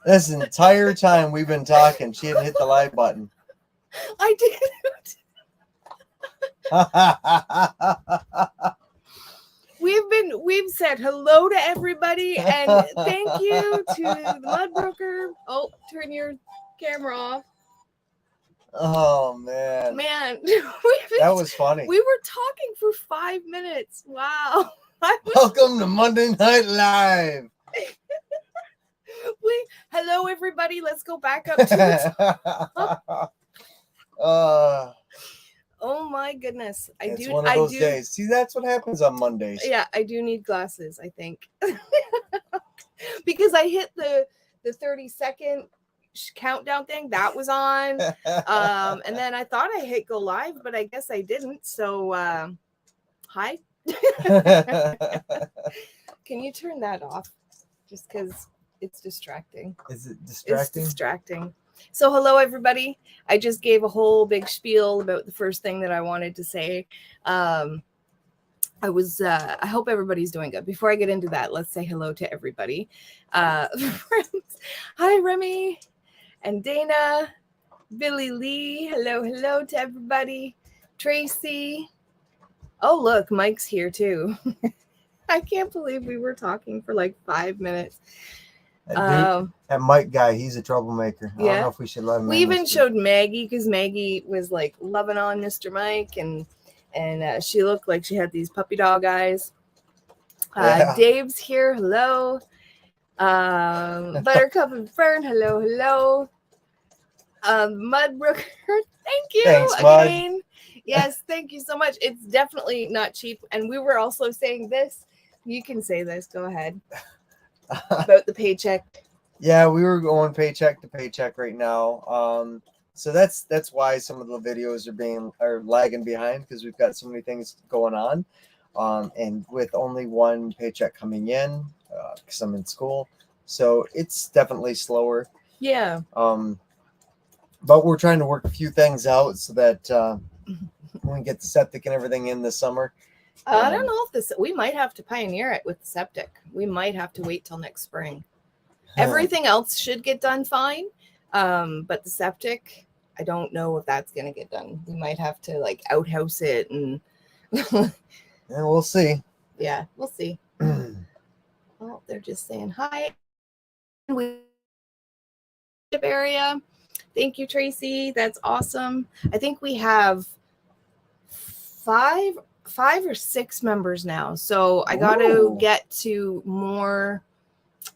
This entire time we've been talking, she hadn't hit the live button. I did. We've said hello to everybody and thank you to the Mudbrooker. Oh, turn your camera off. Oh man. That was funny. We were talking for 5 minutes. Wow. Welcome to Monday Night Live. Hello everybody. Let's go back up to oh my goodness. It's one of those days. See, that's what happens on Mondays. Yeah, I do need glasses, I think. Because I hit the 30-second countdown thing. That was on. And then I thought I hit go live, but I guess I didn't. So hi. Can you turn that off? Just because it's distracting. Is it distracting? It's distracting. So hello everybody. I just gave a whole big spiel about the first thing that I wanted to say. I hope everybody's doing good. Before I get into that, let's say hello to everybody. Hi Remy and Dana, Billy Lee. Hello to everybody. Tracy. Oh look, Mike's here too. I can't believe we were talking for like 5 minutes. That Mike guy, he's a troublemaker. I don't know if we should let him. We even showed Maggie because Maggie was like loving on Mr. Mike, and she looked like she had these puppy dog eyes. Dave's here. Hello. Buttercup and Fern. Hello. Mudbrooker. Thank you. Thanks, again. Mud. Yes, thank you so much. It's definitely not cheap. And we were also saying this. You can say this. Go ahead. About the paycheck. Yeah, we were going paycheck to paycheck right now. So that's why some of the videos are lagging behind, because we've got so many things going on. And with only one paycheck coming in, because I'm in school, so it's definitely slower. Yeah. But we're trying to work a few things out so that we can get the septic and everything in this summer. I don't know if we might have to pioneer it with the septic. We might have to wait till next spring. Everything else should get done fine. But the septic, I don't know if that's going to get done. We might have to like outhouse it and and we'll see. Yeah, we'll see. Oh, they're just saying hi. Area. Thank you, Tracy. That's awesome. I think we have five or six members now. So I got to get to more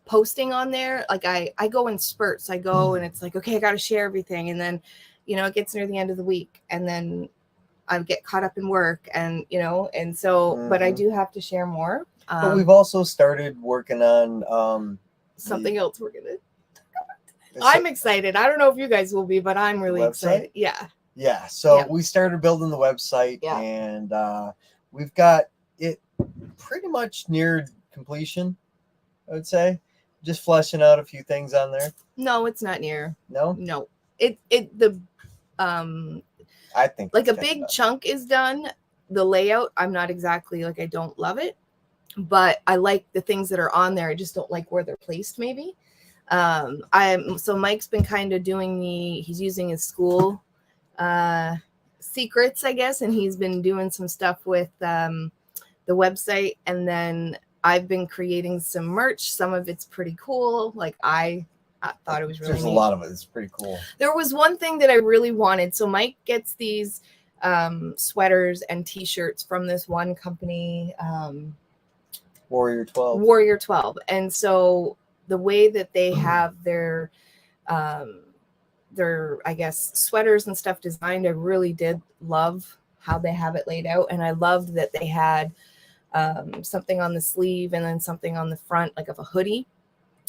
posting on there. Like I go in spurts. I go and it's like, okay, I got to share everything. And then, it gets near the end of the week and then I get caught up in work and, and so, but I do have to share more. But we've also started working on something else we're going to. I'm excited. I don't know if you guys will be, but I'm really excited. Yeah. Yeah. So we started building the website and we've got it pretty much near completion, I would say. Just fleshing out a few things on there. No, it's not near. No? No. I think like a big chunk is done. The layout, I'm not exactly I don't love it, but I like the things that are on there. I just don't like where they're placed maybe. So Mike's been kind of doing he's using his school secrets, I guess, and he's been doing some stuff with the website, and then I've been creating some merch. Some of it's pretty cool. Like I thought it was really There's neat. A lot of it. It's pretty cool. There was one thing that I really wanted. So Mike gets these sweaters and t-shirts from this one company, Warrior 12. And so the way that they have their I guess sweaters and stuff designed, I really did love how they have it laid out. And I loved that they had something on the sleeve and then something on the front, like of a hoodie.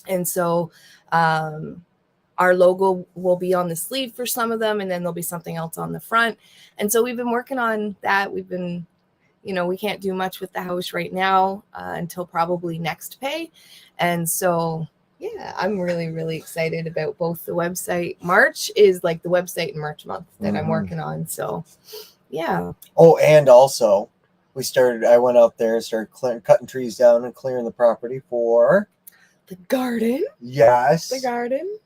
And so our logo will be on the sleeve for some of them, and then there'll be something else on the front. And so we've been working on that. We've been, we can't do much with the house right now until probably next pay. And so, yeah, I'm really, really excited about both the website. March is like the website and merch month that I'm working on. So, yeah. Oh, and also I went out there and started cutting trees down and clearing the property for The garden. Yes. The garden.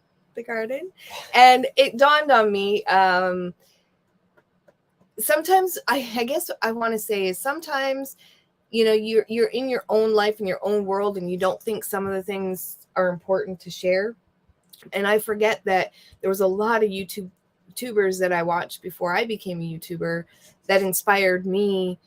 And it dawned on me, sometimes I guess I want to say is sometimes, you know, you're in your own life, in your own world, and you don't think some of the things are important to share. And I forget that there was a lot of YouTubers that I watched before I became a YouTuber that inspired me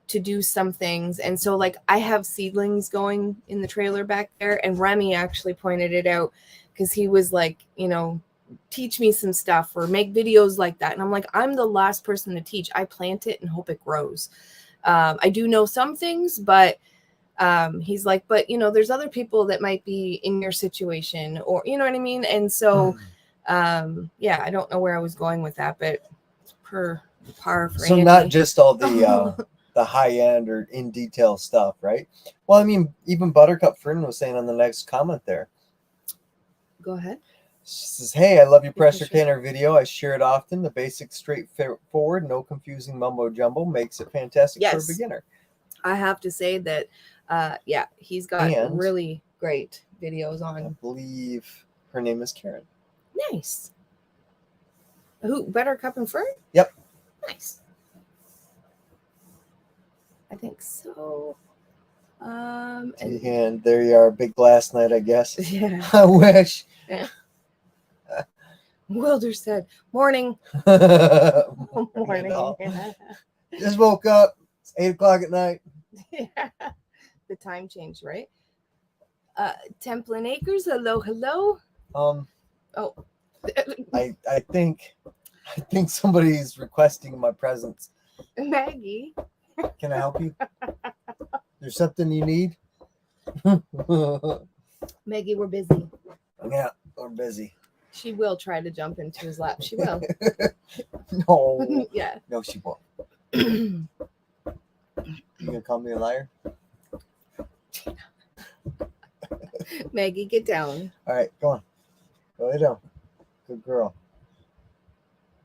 to do some things. And so like I have seedlings going in the trailer back there, and Remy actually pointed it out because he was like, you know, teach me some stuff or make videos like that. And I'm like, I'm the last person to teach. I plant it and hope it grows. I do know some things, but he's like, but you know, there's other people that might be in your situation, or you know what I mean. And so yeah, I don't know where I was going with that, but it's par for So Andy. not just all the high end or in detail stuff, right? Well, I mean, even Buttercup Fern was saying on the next comment there. Go ahead. She says, "Hey, I love your Because pressure canner video. I share it often. The basic, straightforward, no confusing mumbo jumbo makes it fantastic for a Yes. beginner." I have to say that, yeah, he's got And really great videos I on. believe her name is Karen. Nice. Who? Buttercup and Fern? Yep. Nice. I think so. And there you are, big glass night, I guess. Yeah. I wish. Wilder said, "Morning." Morning. Morning. Just woke up. It's 8:00 at night. Yeah. The time changed, right? Templin Acres, hello. Oh, I I think somebody's requesting my presence. Maggie. Can I help you? There's something you need? Maggie, we're busy. Yeah, we're busy. She will try to jump into his lap. She will. No. Yeah. No, she won't. You gonna call me a liar? Maggie, get down. All right, go on. Go lay down. Good girl.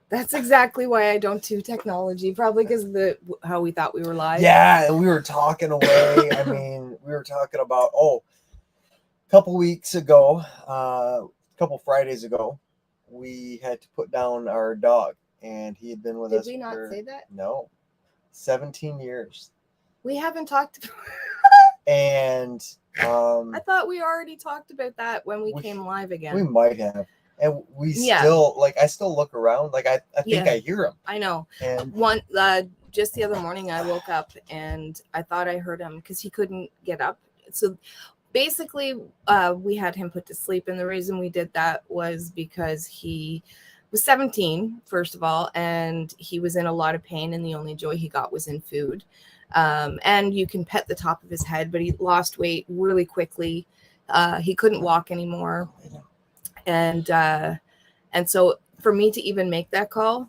That's exactly why I don't do technology. Probably because of how we thought we were live. Yeah, and we were talking away. I mean, we were talking about a couple weeks ago, a couple Fridays ago, we had to put down our dog, and he had been with us. Did we not say that? No, 17 years. We haven't talked. And I thought we already talked about that when we came live again. We might have. And we still, like, I still look around. Like, I think I hear him. I know. And just the other morning, I woke up and I thought I heard him because he couldn't get up. So basically, we had him put to sleep. And the reason we did that was because he was 17, first of all, and he was in a lot of pain. And the only joy he got was in food. And you can pet the top of his head, but he lost weight really quickly. He couldn't walk anymore. And so for me to even make that call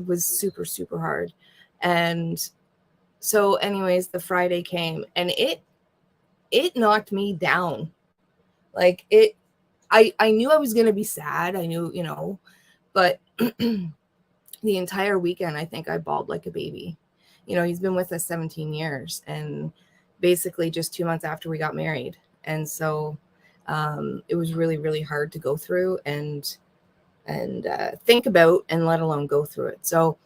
was super, super hard. And so anyways, the Friday came and it knocked me down. Like I knew I was going to be sad. I knew, you know, but the entire weekend, I think I bawled like a baby. You know, he's been with us 17 years and basically just 2 months after we got married. And so it was really, really hard to go through and think about, and let alone go through it. So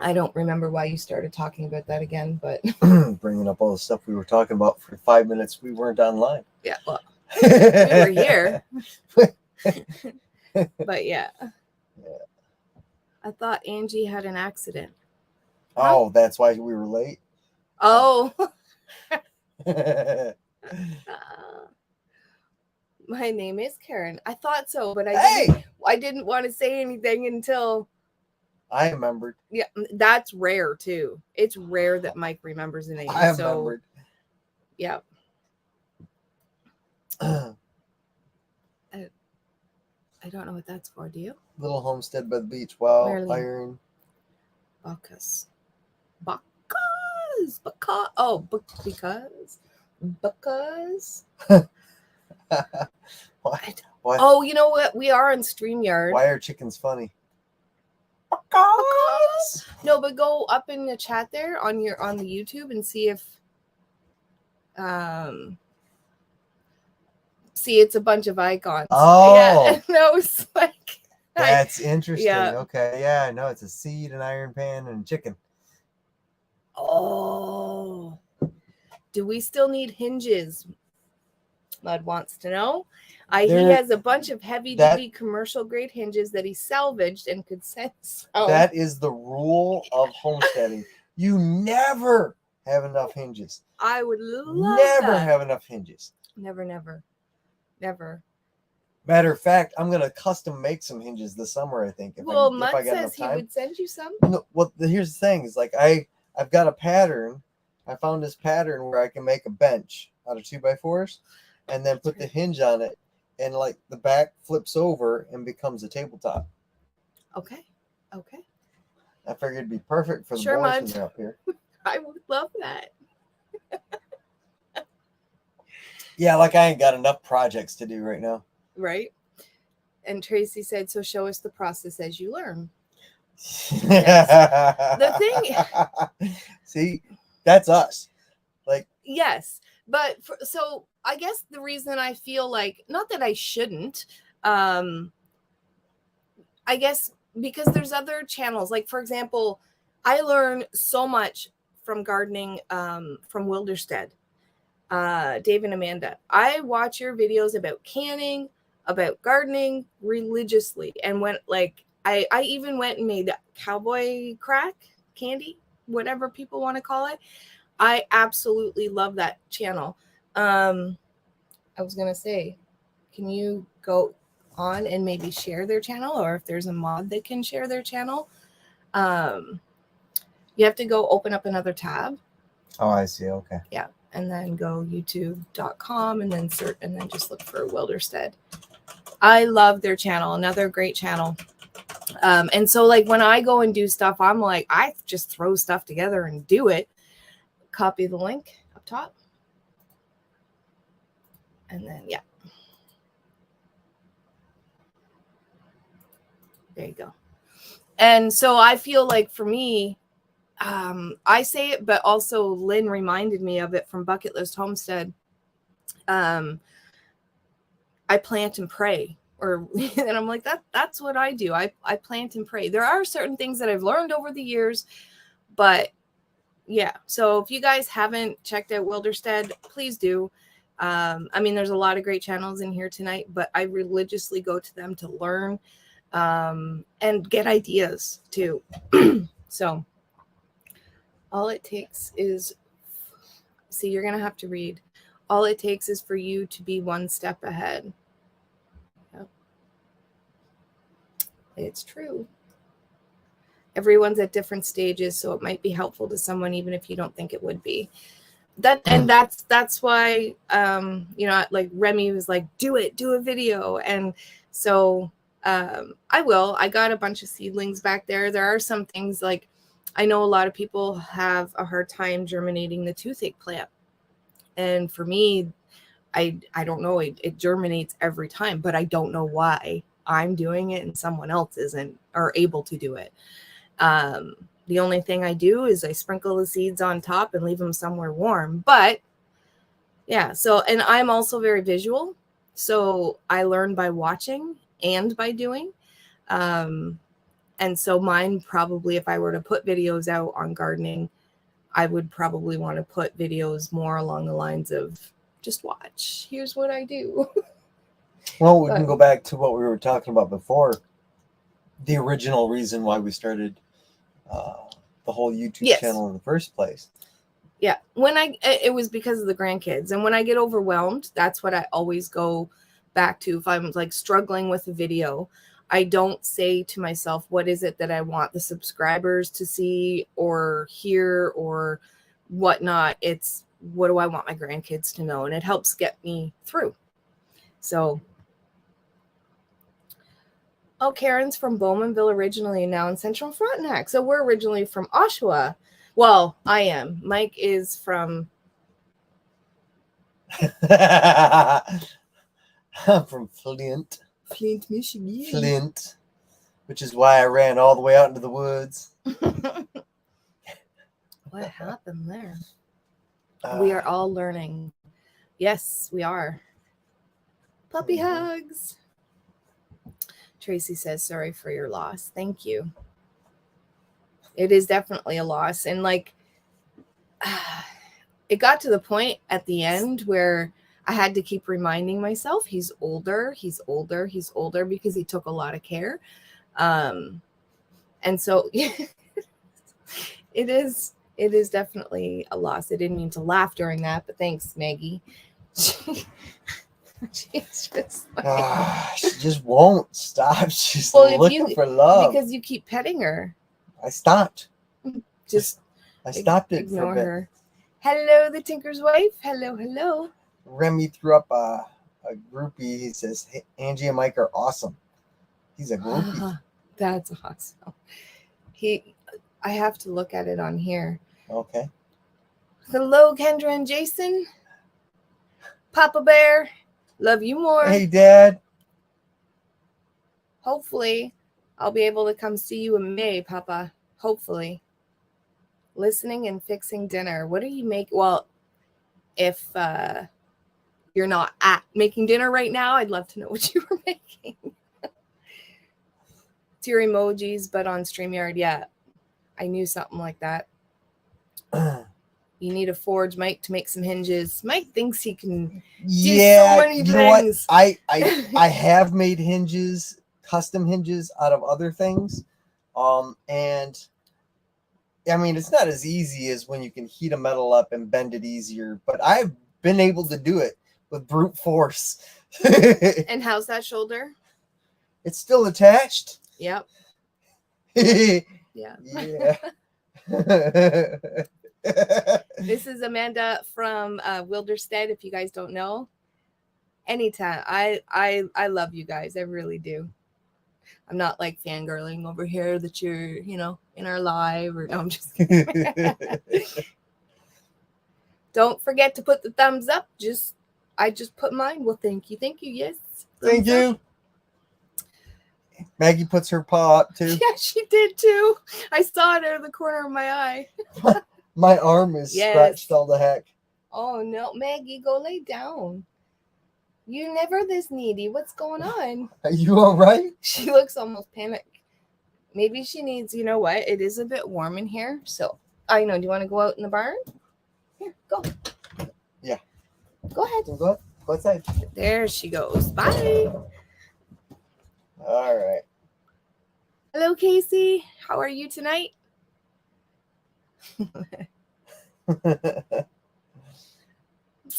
I don't remember why you started talking about that again, but bringing up all the stuff we were talking about for 5 minutes, we weren't online. Yeah, well, we were here. But yeah, I thought Angie had an accident. Oh, that's why we were late. Oh. My name is Karen. I thought so, but I didn't want to say anything until I remembered. Yeah, that's rare too. It's rare that Mike remembers a name. I remembered. Yeah. I don't know what that's for. Do you? Little homestead by the beach. Wow. Marilyn. Iron. Bacchus. Oh, because. What? Oh, you know what? We are on StreamYard. Why are chickens funny? No, but go up in the chat there on the See, it's a bunch of icons. Oh. Yeah, and that was like, That's interesting. yeah. Okay, yeah, no, it's a seed, an iron pan, and chicken. oh, do we still need hinges? Mud wants to know. He There- has a bunch of heavy duty commercial grade hinges that he salvaged and could send. So That is the rule of homesteading. You never have enough hinges. I would love Never that. have enough hinges. Never. Matter of fact, I'm gonna custom make some hinges this summer. I think. If Well, I Mud got says enough he time. would send you some. No, well, here's the thing: is like I've got a pattern. I found this pattern where I can make a bench out of 2x4s, and then put the hinge on it, and like the back flips over and becomes a tabletop. Okay. I figured it'd be perfect for the Sure, boys Mud. when they're up here. I would love that. Yeah, like I ain't got enough projects to do right now. Right. And Tracy said, so show us the process as you learn. The thing, see, that's us. Like, Yes. But so I guess the reason I feel like, not that I shouldn't, I guess because there's other channels. Like, for example, I learn so much from gardening from Wilderstead, Dave and Amanda. I watch your videos about canning, about gardening religiously, and went like I even went and made cowboy crack candy, whatever people want to call it. I absolutely love that channel. I was gonna say, can you go on and maybe share their channel, or if there's a mod that can share their channel? You have to go open up another tab. oh, I see. Okay. Yeah, and then go youtube.com and then search and then just look for Wilderstead. I love their channel. Another great channel. And so like when I go and do stuff, I'm like, I just throw stuff together and do it. Copy the link up top. And then, yeah. There you go. And so I feel like for me, I say it, but also Lynn reminded me of it from Bucket List Homestead. I plant and pray, and I'm like, that's what I do. I plant and pray. There are certain things that I've learned over the years, but yeah. So if you guys haven't checked out Wilderstead, please do. I mean, there's a lot of great channels in here tonight, but I religiously go to them to learn and get ideas too. So all it takes is, see, you're going to have to read. All it takes is for you to be one step ahead. Yep. It's true. Everyone's at different stages, so it might be helpful to someone, even if you don't think it would be. That's why, like Remy was like, do a video. And so I will. I got a bunch of seedlings back there. There are some things like, I know a lot of people have a hard time germinating the toothache plant. And for me, I don't know, it germinates every time, but I don't know why I'm doing it and someone else isn't or able to do it. The only thing I do is I sprinkle the seeds on top and leave them somewhere warm. But yeah, so, and I'm also very visual. So I learn by watching and by doing. And so mine probably, if I were to put videos out on gardening, I would probably want to put videos more along the lines of just watch. Here's what I do. Well, we can go back to what we were talking about before. The original reason why we started the whole YouTube channel in the first place. Yeah. It was because of the grandkids. And when I get overwhelmed, that's what I always go back to. If I'm like struggling with a video, I don't say to myself, what is it that I want the subscribers to see or hear or whatnot? It's what do I want my grandkids to know? And it helps get me through. So, oh, Karen's from Bowmanville originally, now in Central Frontenac. So we're originally from Oshawa. Well, I am. Mike is from... I'm from Flint. Flint, Michigan. Flint, which is why I ran all the way out into the woods. What happened there? We are all learning. Yes, we are. Puppy hugs. Tracy says, sorry for your loss. Thank you. It is definitely a loss. And like, it got to the point at the end where I had to keep reminding myself he's older because he took a lot of care. And so it is definitely a loss. I didn't mean to laugh during that, but thanks, Maggie. She's just like, she just won't stop. She's well, looking for love. Because you keep petting her. I stopped. Just I stopped it ignore for a bit. her. Hello, the Tinker's wife. Hello. Remy threw up a groupie. He says, hey, Angie and Mike are awesome. He's a groupie. That's awesome. I have to look at it on here. Okay. Hello, Kendra and Jason. Papa Bear, love you more. Hey, Dad. Hopefully, I'll be able to come see you in May, Papa. Hopefully. Listening and fixing dinner. What do you make? Well, if you're not making dinner right now, I'd love to know what you were making. It's your emojis, but on StreamYard, yeah. I knew something like that. You need a forge, Mike, to make some hinges. Mike thinks he can do so many you know what? things. I have made hinges, custom hinges out of other things. And I mean, it's not as easy as when you can heat a metal up and bend it easier, but I've been able to do it with brute force. And how's that shoulder? It's still attached. Yep. Yeah. Yeah. This is Amanda from Wilderstead, if you guys don't know. Anytime. I love you guys. I really do. I'm not like fangirling over here that you're, in our live, or no, I'm just kidding. Don't forget to put the thumbs up. I just put mine. Well, thank you. Yes. Thank you. Up. Maggie puts her paw up too. Yeah, she did too. I saw it out of the corner of my eye. My arm is scratched all the heck. Oh no, Maggie, go lay down. You're never this needy. What's going on? Are you all right? She looks almost panicked. Maybe she needs, you know what? It is a bit warm in here. So I know. Do you want to go out in the barn? Here, go. Yeah. Go ahead. Go outside. There she goes. Bye. All right. Hello, Casey. How are you tonight?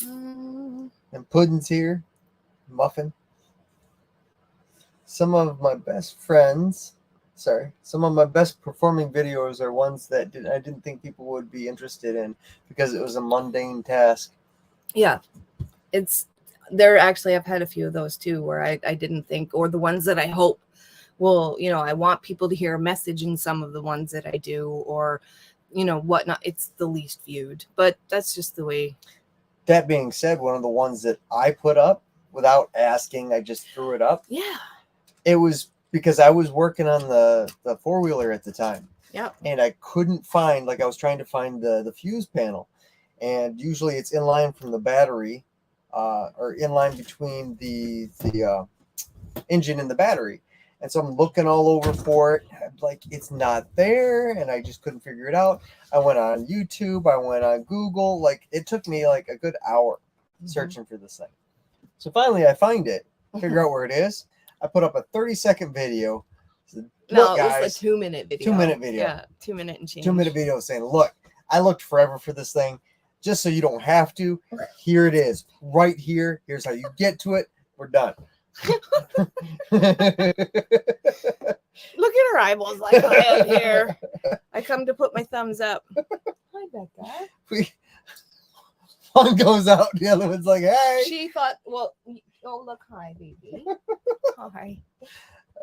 And Puddin's here. Muffin. Some of my best performing videos are ones that I didn't think people would be interested in because it was a mundane task. Yeah. There actually, I've had a few of those too where I didn't think, or the ones that I hope will, I want people to hear a message in some of the ones that I do, or, whatnot. It's the least viewed, but that's just the way. That being said, one of the ones that I put up without asking, I just threw it up. Yeah. It was because I was working on the four-wheeler at the time. Yeah. And I couldn't find, I was trying to find the fuse panel. And usually it's in line from the battery, or in line between the engine and the battery. And so I'm looking all over for it. I'm like, it's not there. And I just couldn't figure it out. I went on YouTube. I went on Google. It took me a good hour searching for this thing. So finally I find it, figure out where it is. I put up a 30-second video. No, it was a 2-minute video. 2-minute video. Yeah, 2 minute and change. 2-minute video saying, look, I looked forever for this thing. Just so you don't have to. Here it is. Right here. Here's how you get to it. We're done. Look at her eyeballs like I am here. I come to put my thumbs up. Hi, Becca. One goes out, the other one's like, hey. She thought, well, look, hi, baby. Hi.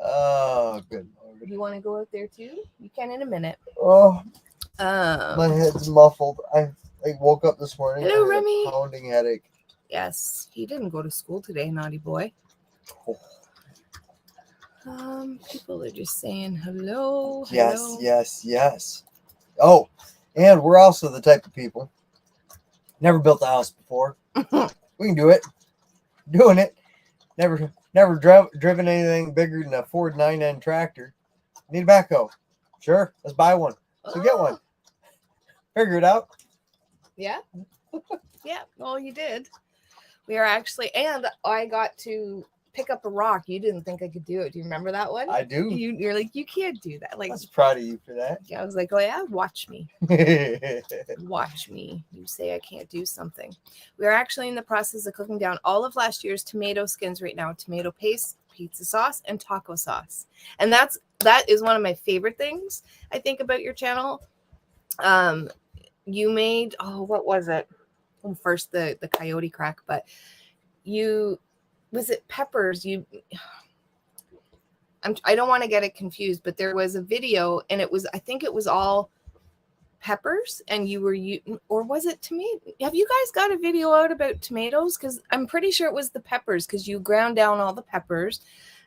Oh, good Lord. You want to go out there too? You can in a minute. Oh, my head's muffled. I woke up this morning. Hello, with Remy. A pounding headache. Yes, he didn't go to school today, naughty boy. Oh. People are just saying hello. Yes. Oh, and we're also the type of people. Never built a house before. We can do it. Doing it. Never driven anything bigger than a Ford 9N tractor. Need a backhoe? Sure, let's buy one. So get one. Figure it out. Yeah. Yeah. Well, you did. We are actually, and I got to pick up a rock. You didn't think I could do it. Do you remember that one? I do. You're like, you can't do that. Like, I was proud of you for that. yeah, I was like, oh yeah, watch me. Watch me. You say I can't do something. We are actually in the process of cooking down all of last year's tomato skins right now, tomato paste, pizza sauce, and taco sauce. And that is one of my favorite things I think about your channel. You made, what was it? Well, first the coyote crack, but was it peppers? I don't want to get it confused, but there was a video and I think it was all peppers and or was it tomato? Have you guys got a video out about tomatoes? Because I'm pretty sure it was the peppers, because you ground down all the peppers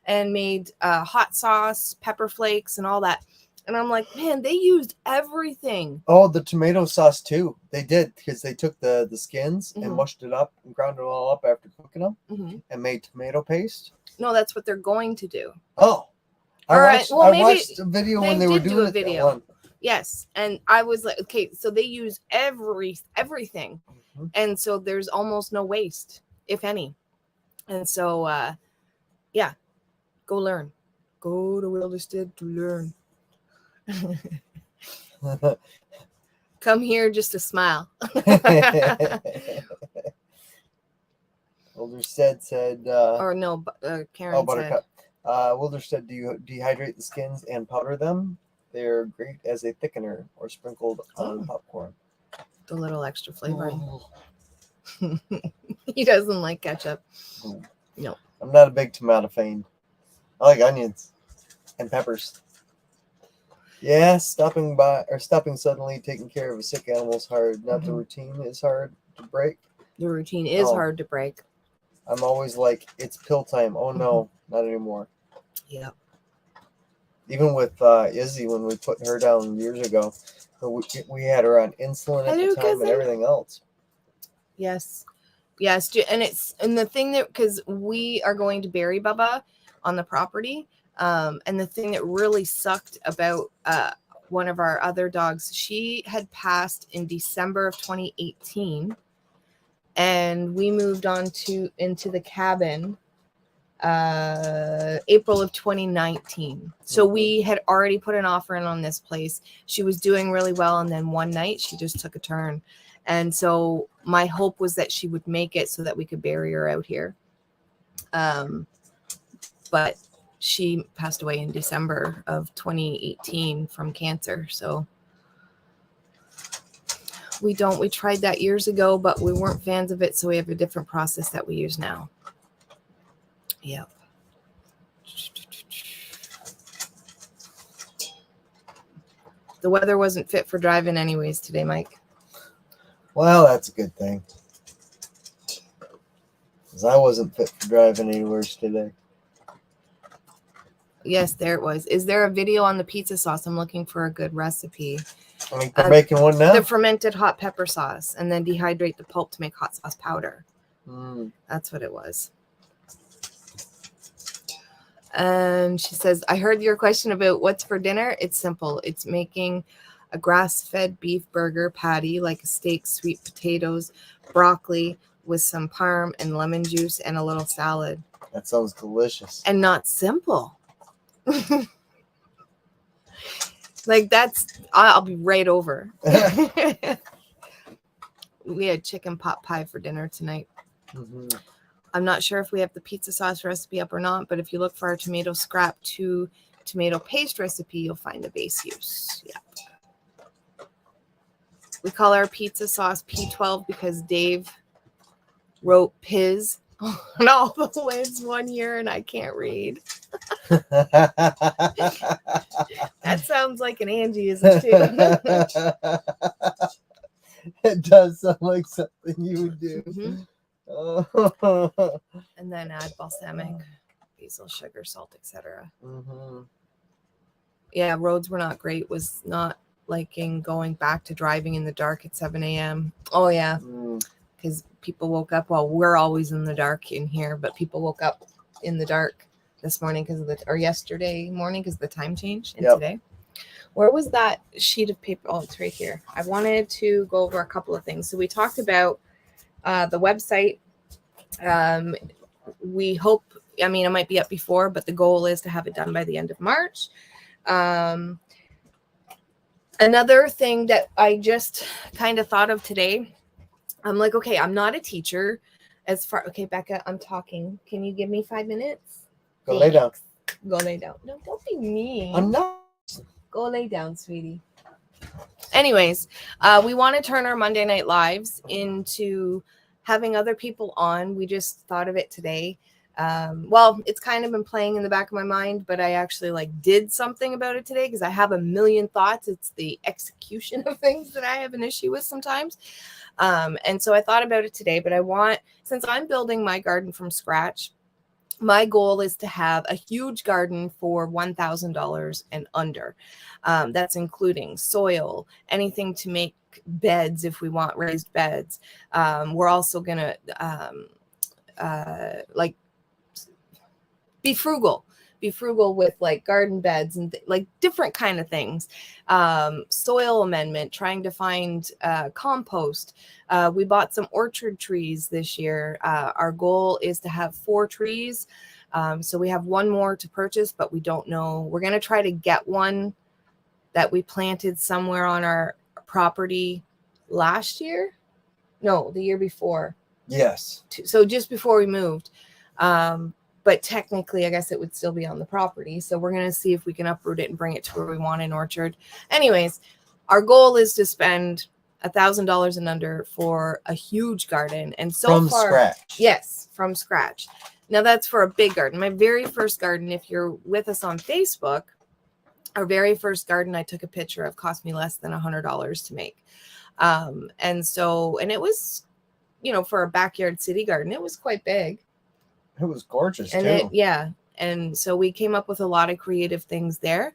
and made hot sauce, pepper flakes, and all that. And I'm like, man, they used everything. Oh, the tomato sauce too. They did, because they took the skins and Mhm. mushed it up and ground it all up after cooking them Mhm. and made tomato paste. No, that's what they're going to do. Oh, All right, well, I maybe watched a video when they were did do doing a it, that video. one. Yes. And I was like, okay, so they use everything. Mhm. And so there's almost no waste, if any. And so, yeah, go learn. Go to Wilderstead to learn. Come here just to smile. Wilderstead said, Or no, Karen said. Buttercup. Wilderstead, do you dehydrate the skins and powder them? They're great as a thickener or sprinkled on popcorn. The little extra flavor. Oh. He doesn't like ketchup. Oh. No. I'm not a big tomato fan. I like onions and peppers. Yeah, stopping suddenly, taking care of a sick animal is hard. Not the routine is hard to break. The routine is hard to break. I'm always like, it's pill time. Oh no, not anymore. Yeah. Even with Izzy, when we put her down years ago, we had her on insulin at the time and everything else. Yes. Yes. And the thing that, because we are going to bury Bubba on the property. And the thing that really sucked about one of our other dogs, she had passed in December of 2018. And we moved on into the cabin April of 2019. So we had already put an offer in on this place. She was doing really well, and then one night she just took a turn. And so my hope was that she would make it so that we could bury her out here. But she passed away in December of 2018 from cancer. So we tried that years ago, but we weren't fans of it. So we have a different process that we use now. Yep. The weather wasn't fit for driving anyways today, Mike. Well, that's a good thing. Because I wasn't fit for driving anywhere today. Yes, there it was. Is there a video on the pizza sauce? I'm looking for a good recipe. I mean, we're making one now. The fermented hot pepper sauce, and then dehydrate the pulp to make hot sauce powder. That's what it was. She says, I heard your question about what's for dinner. It's simple. It's making a grass-fed beef burger patty, like a steak, sweet potatoes, broccoli with some parm and lemon juice and a little salad. That sounds delicious. And not simple. Like I'll be right over. We had chicken pot pie for dinner tonight. I'm not sure if we have the pizza sauce recipe up or not, but if you look for our tomato scrap to tomato paste recipe, you'll find the base use. Yeah. We call our pizza sauce P12 because Dave wrote Piz on all the lids one year and I can't read. That sounds like an Angieism too. It does sound like something you would do. And then add balsamic, basil, sugar, salt, etc. Yeah, roads were not great. Was not liking going back to driving in the dark at 7 a.m. Oh yeah, because people woke up. Well, we're always in the dark in here, but people woke up in the dark this morning or yesterday morning because the time change and Yep. today. Where was that sheet of paper? Oh, it's right here. I wanted to go over a couple of things. So we talked about the website. We hope, I mean, it might be up before, but the goal is to have it done by the end of March. Another thing that I just kind of thought of today, I'm like, okay, I'm not a teacher. Okay, Becca, I'm talking. Can you give me 5 minutes? Go lay down. Go lay down. No, don't be mean. I'm not. Go lay down, sweetie. Anyways, we want to turn our Monday Night Lives into having other people on. We just thought of it today. Well, it's kind of been playing in the back of my mind, but I actually did something about it today because I have a million thoughts. It's the execution of things that I have an issue with sometimes. And so I thought about it today, but since I'm building my garden from scratch, my goal is to have a huge garden for $1,000 and under. That's including soil, anything to make beds if we want raised beds. We're also going to be frugal with garden beds and different kind of things. Soil amendment, trying to find compost. We bought some orchard trees this year. Our goal is to have 4 trees. So we have 1 more to purchase, but we don't know. We're going to try to get one that we planted somewhere on our property last year. No, the year before. Yes. So just before we moved. But technically, I guess it would still be on the property. So we're going to see if we can uproot it and bring it to where we want in orchard. Anyways, our goal is to spend $1,000 and under for a huge garden. And so from far, scratch. Yes, from scratch. Now that's for a big garden. My very first garden, if you're with us on Facebook, our very first garden I took a picture of cost me less than $100 to make. And it was, for a backyard city garden, it was quite big. It was gorgeous and too. And so we came up with a lot of creative things there.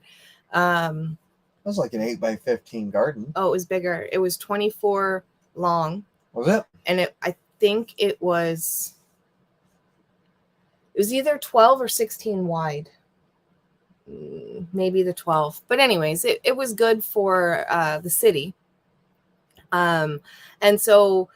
It was like an 8x15 garden. Oh, it was bigger. It was 24 long. Was it? And I think it was either 12 or 16 wide. Maybe the 12. But anyways, it was good for the city. And so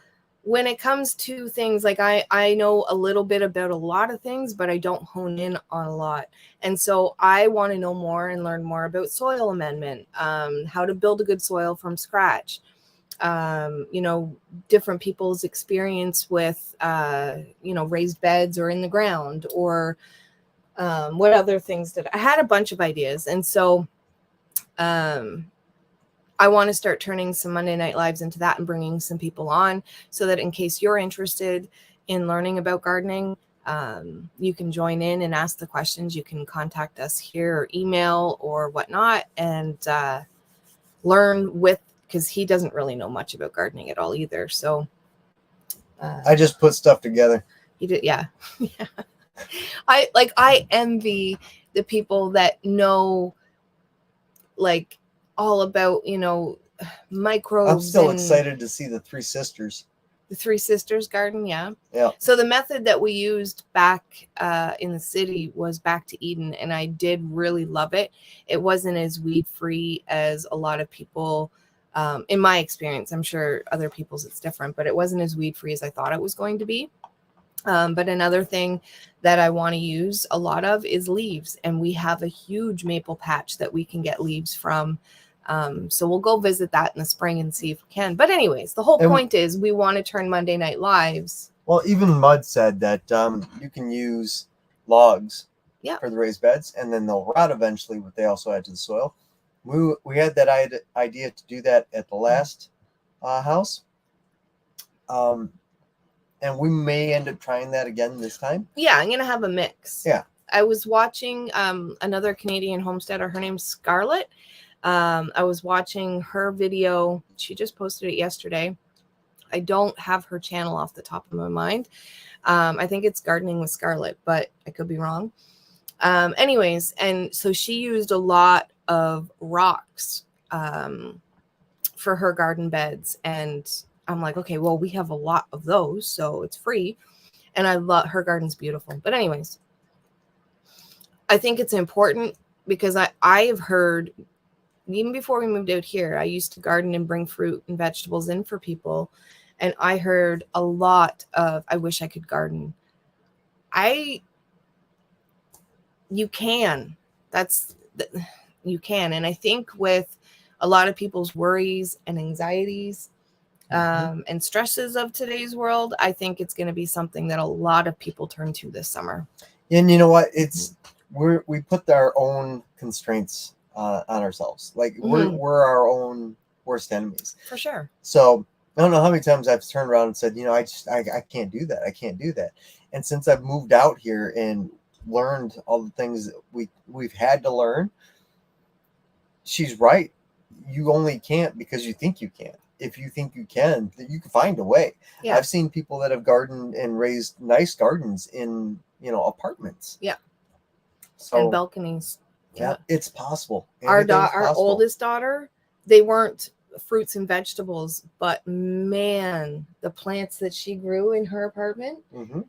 when it comes to things I know a little bit about a lot of things, but I don't hone in on a lot. And so I want to know more and learn more about soil amendment, how to build a good soil from scratch, different people's experience with, raised beds or in the ground or what other things I had a bunch of ideas. And so I want to start turning some Monday Night Lives into that and bringing some people on so that in case you're interested in learning about gardening, you can join in and ask the questions. You can contact us here or email or whatnot and learn because he doesn't really know much about gardening at all either. So I just put stuff together. You did, yeah. Yeah. I envy the people that know all about, microbes. I'm still excited to see the Three Sisters. The Three Sisters garden, yeah. Yeah. So the method that we used back in the city was Back to Eden, and I did really love it. It wasn't as weed-free as a lot of people, in my experience. I'm sure other people's it's different, but it wasn't as weed-free as I thought it was going to be. But another thing that I want to use a lot of is leaves, and we have a huge maple patch that we can get leaves from. So we'll go visit that in the spring and see if we can. But anyways, the whole point is we want to turn Monday Night Lives. Well, even Mud said that you can use logs for the raised beds, and then they'll rot eventually, but they also add to the soil. We had that idea to do that at the last house. And we may end up trying that again this time. Yeah, I'm going to have a mix. Yeah. I was watching another Canadian homesteader. Her name's Scarlett. I was watching her video. She just posted it yesterday. I don't have her channel off the top of my mind. I think it's Gardening with Scarlett, but I could be wrong. Anyways, and so she used a lot of rocks for her garden beds. And I'm like, okay, well, we have a lot of those, so it's free. And I love her garden's beautiful. But anyways, I think it's important because I have heard, even before we moved out here, I used to garden and bring fruit and vegetables in for people. And I heard a lot of, I wish I could garden. You can. You can. And I think with a lot of people's worries and anxieties and stresses of today's world, I think it's going to be something that a lot of people turn to this summer. And you know what? It's we put our own constraints on ourselves. Like we're our own worst enemies. For sure. So I don't know how many times I've turned around and said, I can't do that. I can't do that. And since I've moved out here and learned all the things that we've had to learn, she's right. You only can't because you think you can't. If you think you can find a way. Yeah. I've seen people that have gardened and raised nice gardens in, apartments. Yeah. So, and balconies. Yeah, it's possible. Our oldest daughter, they weren't fruits and vegetables, but man, the plants that she grew in her apartment,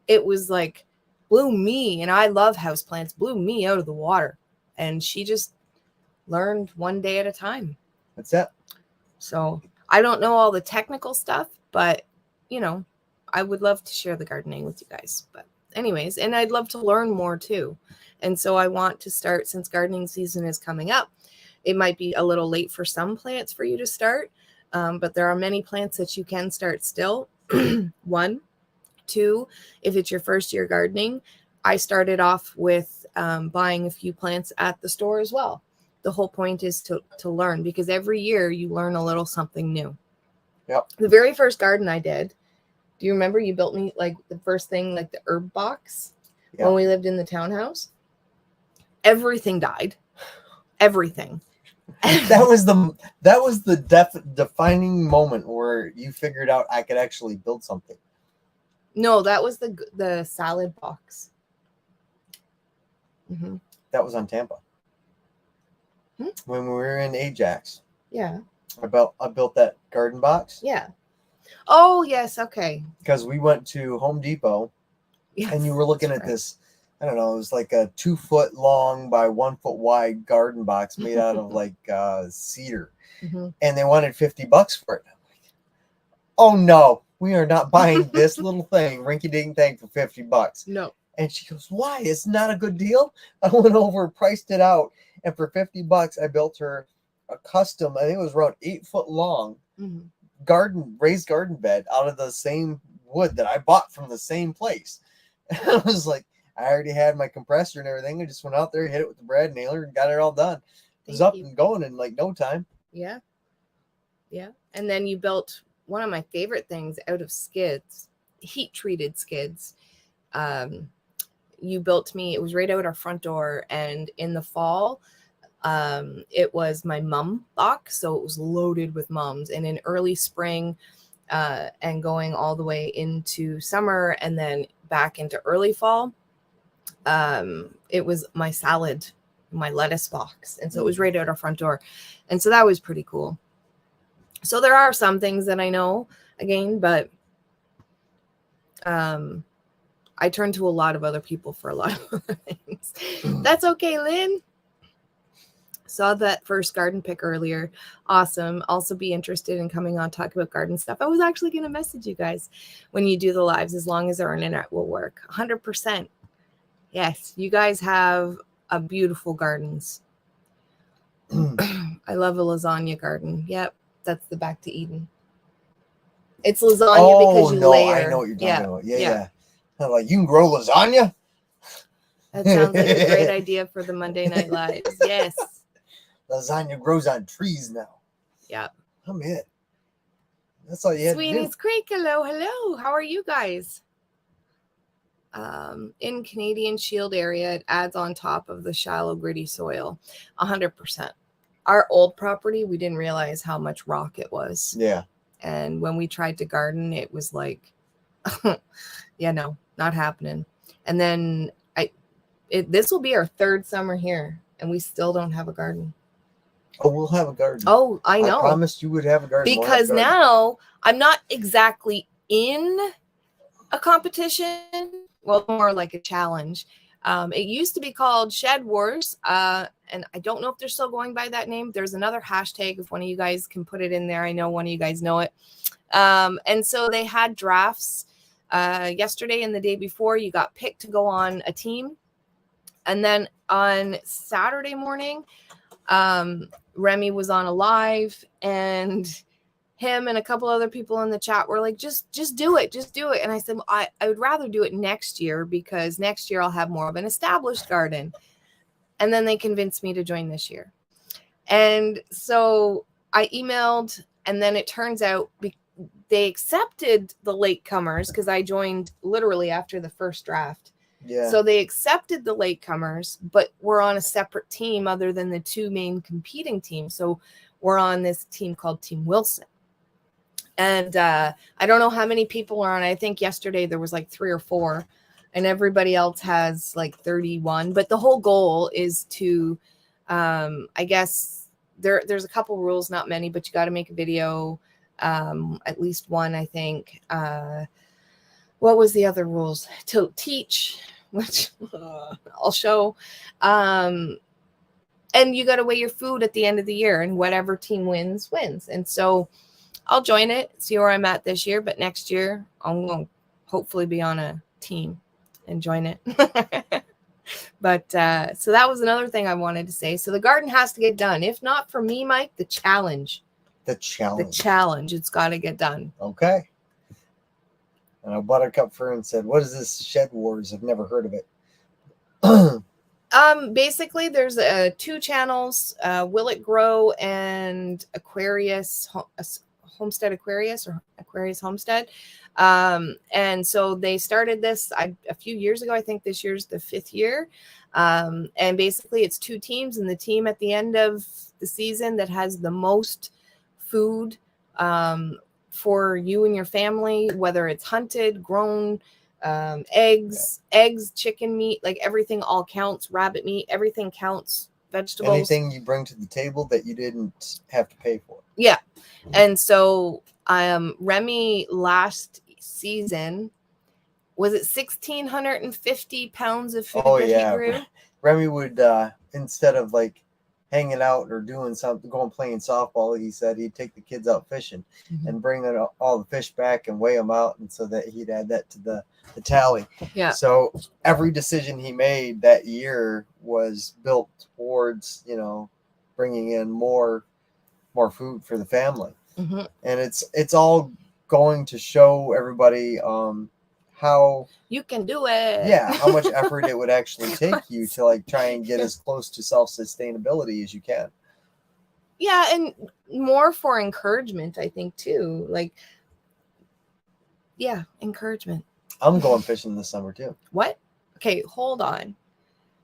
it was like blew me, and I love houseplants, blew me out of the water. And she just learned one day at a time. That's it. So I don't know all the technical stuff, but I would love to share the gardening with you guys. But anyways, and I'd love to learn more too. And so I want to start, since gardening season is coming up. It might be a little late for some plants for you to start, but there are many plants that you can start still. 1, 2, if it's your first year gardening, I started off with buying a few plants at the store as well. The whole point is to learn, because every year you learn a little something new. Yep. The very first garden I did, do you remember you built me like the first thing, like the herb box when we lived in the townhouse? Everything died. Everything. that was the defining moment where you figured out I could actually build something. No, that was the salad box. That was on Tampa. When we were in Ajax. Yeah. I built that garden box. Yeah. Oh yes, okay. Because we went to Home Depot, and you were looking at this. I don't know. It was like a 2-foot long by 1 foot wide garden box made out of like cedar, and they wanted $50 for it. I'm like, oh no, we are not buying this little thing, rinky-dink thing, for $50. No. And she goes, why? It's not a good deal. I went over, priced it out, and for $50, I built her a custom. I think it was around 8 foot long raised garden bed out of the same wood that I bought from the same place. And I was like, I already had my compressor and everything. I just went out there, hit it with the brad nailer, and got it all done. It was up and going in like no time. Yeah. Yeah. And then you built one of my favorite things out of skids, heat treated skids. You built me, it was right out our front door. And in the fall, it was my mum box. So it was loaded with mums. And in early spring and going all the way into summer and then back into early fall, it was my salad, my lettuce box. And so it was right out our front door. And so that was pretty cool. So there are some things that I know again, but I turn to a lot of other people for a lot of other things. That's okay, Lynn. Saw that first garden pick earlier. Awesome. Also be interested in coming on, talk about garden stuff. I was actually going to message you guys when you do the lives, as long as our internet will work. 100%. Yes, you guys have a beautiful gardens. I love a lasagna garden. Yep, that's the Back to Eden. It's lasagna because you layer. I know what you're talking about. Yeah. I'm like, you can grow lasagna? That sounds like a great idea for the Monday Night Lives. Yes. Lasagna grows on trees now. Yeah. I'm in. That's all you had Sweeney's to do. Creek. Hello. How are you guys? In Canadian Shield area, it adds on top of the shallow, gritty soil. 100%. Our old property, we didn't realize how much rock it was. Yeah. And when we tried to garden, it was like, yeah, no, not happening. And then this will be our 3rd summer here, and we still don't have a garden. Oh, we'll have a garden. Oh, I know. I promised you would have a garden. Because now I'm not exactly in a competition. Well, more like a challenge. It used to be called Shed Wars, and I don't know if they're still going by that name. There's another hashtag if one of you guys can put it in there. I know one of you guys know it. And so they had drafts yesterday and the day before. You got picked to go on a team. And then on Saturday morning, Remy was on a live, and him and a couple other people in the chat were like, just do it. Just do it. And I said, I would rather do it next year, because next year I'll have more of an established garden. And then they convinced me to join this year. And so I emailed, and then it turns out they accepted the latecomers, because I joined literally after the first draft. Yeah. So they accepted the latecomers, but we're on a separate team other than the two main competing teams. So we're on this team called Team Wilson. And I don't know how many people are on. I think yesterday there was like 3 or 4, and everybody else has like 31. But the whole goal is to, I guess there's a couple rules, not many, but you got to make a video, at least one, I think. What was the other rules? To teach, which I'll show. And you got to weigh your food at the end of the year, and whatever team wins. And so I'll join it, see where I'm at this year. But next year, I'm going to hopefully be on a team and join it. But so that was another thing I wanted to say. So the garden has to get done. If not for me, Mike, the challenge. The challenge. It's got to get done. Okay. And Buttercup Fern said, "What is this Shed Wars? I've never heard of it." Basically, there's 2 channels, Will It Grow and Aquarius, Homestead Aquarius, or Aquarius Homestead. And so they started this a few years ago. I think this year's the 5th year. And basically it's 2 teams, and the team at the end of the season that has the most food for you and your family, whether it's hunted, grown, eggs, chicken meat, like everything all counts, rabbit meat, everything counts, vegetables. Anything you bring to the table that you didn't have to pay for. Yeah. And so Remy last season, was it 1,650 pounds of food that he grew? Remy would, instead of like hanging out or doing something, going playing softball, he said he'd take the kids out fishing and bring all the fish back and weigh them out, and so that he'd add that to the tally. Yeah. So every decision he made that year was built towards, bringing in more food for the family. Mm-hmm. And it's all going to show everybody how you can do it. Yeah, how much effort it would actually take you to like try and get as close to self-sustainability as you can. Yeah, and more for encouragement, I think, too. Like, yeah, encouragement. I'm going fishing this summer too. What? Okay, hold on.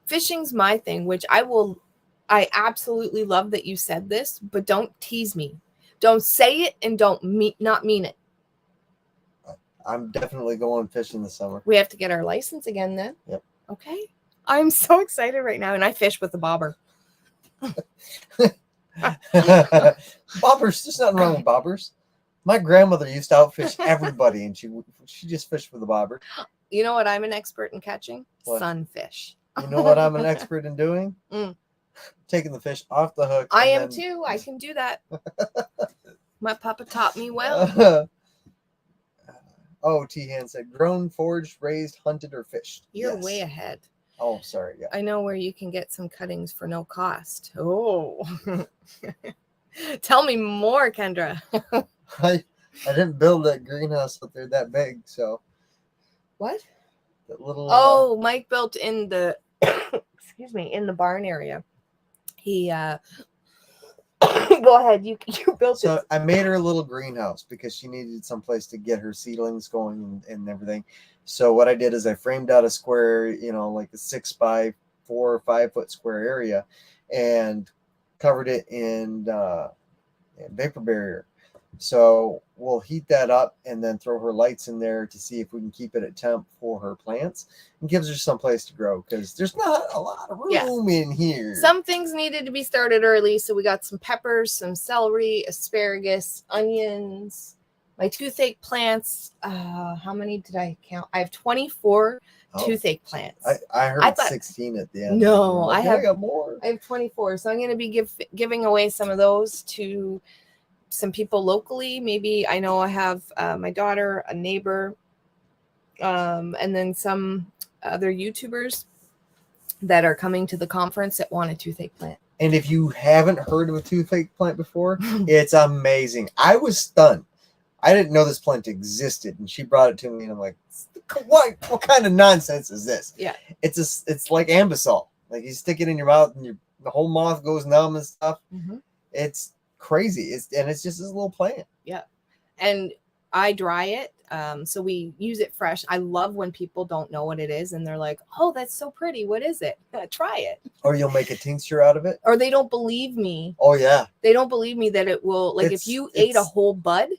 Fishing's my thing, which I absolutely love that you said this, but don't tease me. Don't say it and don't not mean it. I'm definitely going fishing this summer. We have to get our license again then. Yep. Okay. I'm so excited right now, and I fish with the bobber. Bobbers, there's nothing wrong with bobbers. My grandmother used to outfish everybody, and she just fished with a bobber. You know what I'm an expert in catching? What? Sunfish. You know what I'm an expert in doing? Taking the fish off the hook. I am too. I can do that. My papa taught me well. T-Han said, grown, foraged, raised, hunted, or fished. You're way ahead. Oh, sorry. Yeah. I know where you can get some cuttings for no cost. Oh. Tell me more, Kendra. I didn't build that greenhouse up there that big, so. What? That little. Mike built in the, excuse me, in the barn area. He, go ahead. You built it. So I made her a little greenhouse because she needed some place to get her seedlings going and everything. So what I did is I framed out a square, like a 6 by 4 or 5 foot square area, and covered it in vapor barrier. So we'll heat that up and then throw her lights in there to see if we can keep it at temp for her plants, and gives her some place to grow because there's not a lot of room in here. Some things needed to be started early. So we got some peppers, some celery, asparagus, onions, my toothache plants. How many did I count? I have 24 Oh, toothache plants. I heard I thought- 16 at the end. No, Like, I got more. I have 24, so I'm going to be giving away some of those to some people locally. Maybe I know I have my daughter, a neighbor, and then some other YouTubers that are coming to the conference that want a toothache plant. And if you haven't heard of a toothache plant before, it's amazing. I was stunned. I didn't know this plant existed, and she brought it to me, and I'm like, "What kind of nonsense is this?" Yeah, it's like Ambisol. Like you stick it in your mouth, and the whole mouth goes numb and stuff. mm-hmm. It's crazy. It's just this little plant. Yeah, and I dry it. So we use it fresh. I love when people don't know what it is and they're like, "Oh, that's so pretty. What is it?" Try it. Or you'll make a tincture out of it. Or they don't believe me. Oh yeah. They don't believe me that it will. Like if you ate a it's- whole bud,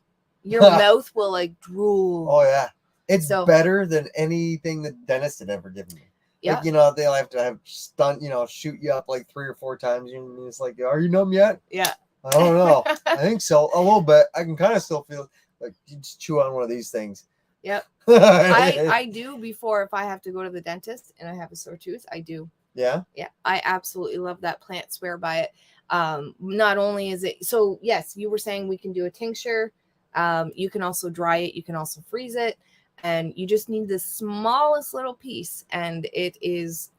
your mouth will like drool. Oh yeah. It's So- better than anything the dentist had ever given me. Yeah. Like, they'll have to have shoot you up like 3 or 4 times. And it's like, are you numb yet? Yeah. I don't know. I think so. A little bit. I can kind of still feel like you just chew on one of these things. Yep. I I do before if I have to go to the dentist and I have a sore tooth. I do. Yeah. Yeah, I absolutely love that plant. Swear by it. Not only is it so, yes, you were saying we can do a tincture. You can also dry it. You can also freeze it, and you just need the smallest little piece, and it is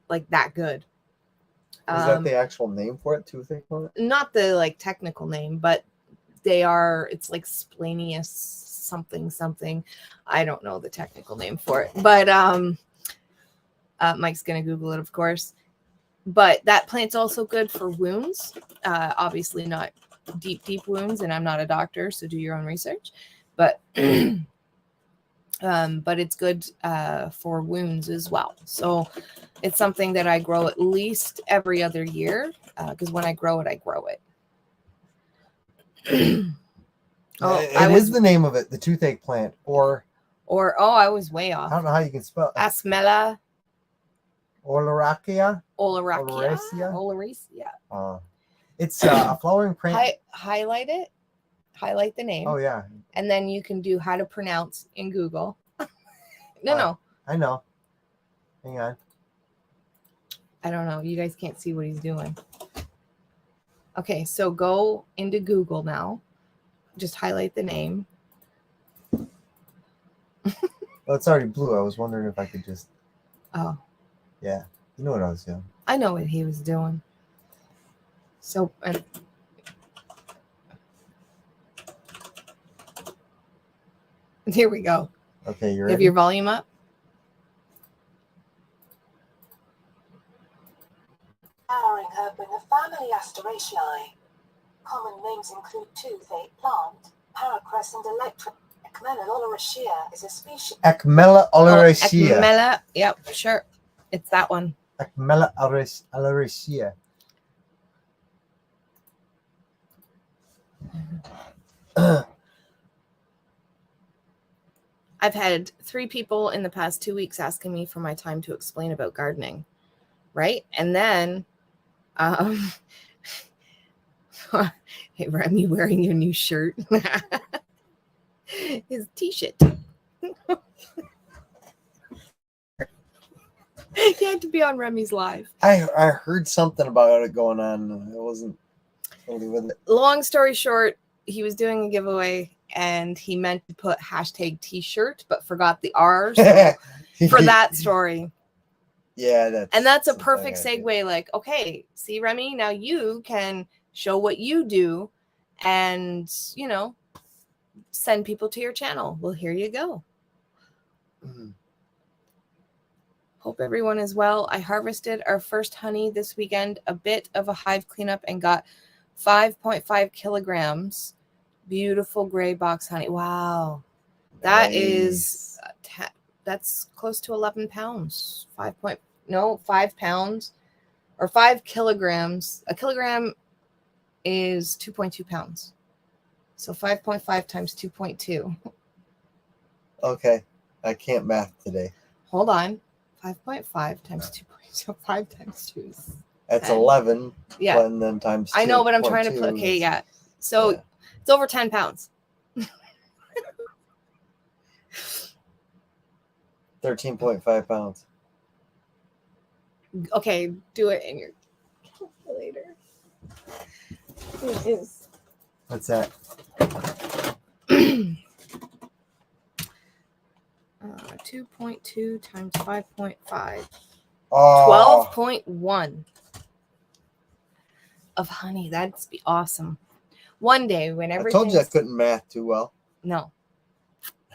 like that good. Is that the actual name for it? Toothache plant? Not the like technical name, but they are. It's like splenius something. I don't know the technical name for it, but Mike's gonna Google it, of course. But that plant's also good for wounds. Obviously not deep wounds, and I'm not a doctor, so do your own research. But but it's good for wounds as well. So it's something that I grow at least every other year because when I grow it, I grow it. It is the name of it, the toothache plant, or I was way I off. don't know how you can spell it. Asmella Oleracea. oleracea. It's a flowering plant. Highlight it. Highlight the name. Oh yeah, And then you can do how to pronounce in Google. No. I know. Hang on. I don't know. You guys can't see what he's doing. Okay, so go into Google now. Just highlight the name. Well, it's already blue. I was wondering if I could just. Oh, Yeah, you know what I was doing. I know what he was doing. So, here we go. Okay, you're Have ready. your volume up. Flowering herb in the family Asteraceae. Common names include toothache plant, Paracress and electric. Ecmella oleracea is a species. Ecmella oleracea. Ecmella. Yep, sure. It's that one. Ecmella oleracea. I've had 3 people in the past 2 weeks asking me for my time to explain about gardening, right? And then, hey, Remy, wearing your new shirt, his t-shirt. He had to be on Remy's live. I heard something about it going on. I wasn't totally with it. Long story short, he was doing a giveaway and he meant to put hashtag t-shirt, but forgot the R. So for that story. Yeah, that's a perfect segue. Like, okay, see, Remy, now you can show what you do and, send people to your channel. Well, here you go. Mhm. Hope everyone is well. I harvested our first honey this weekend, a bit of a hive cleanup, and got 5.5 kilograms. Beautiful gray box honey. Wow. That is, that's close to 11 pounds. 5 pounds or 5 kilograms. A kilogram is 2.2 pounds. So 5.5 times 2.2. Okay, I can't math today. Hold on. 5.5 times 2. So 5 times 2 is That's 10. 11. Yeah. And then times. I know, but I'm trying to 2.2 put. Okay, is- yeah. So yeah. it's over 10 pounds. 13.5 pounds. Okay, do it in your calculator. It is What's that? 2.2 times 5.5. Oh, 12.1 of honey. That'd be awesome. One day when I everything. told you I couldn't math too well. No,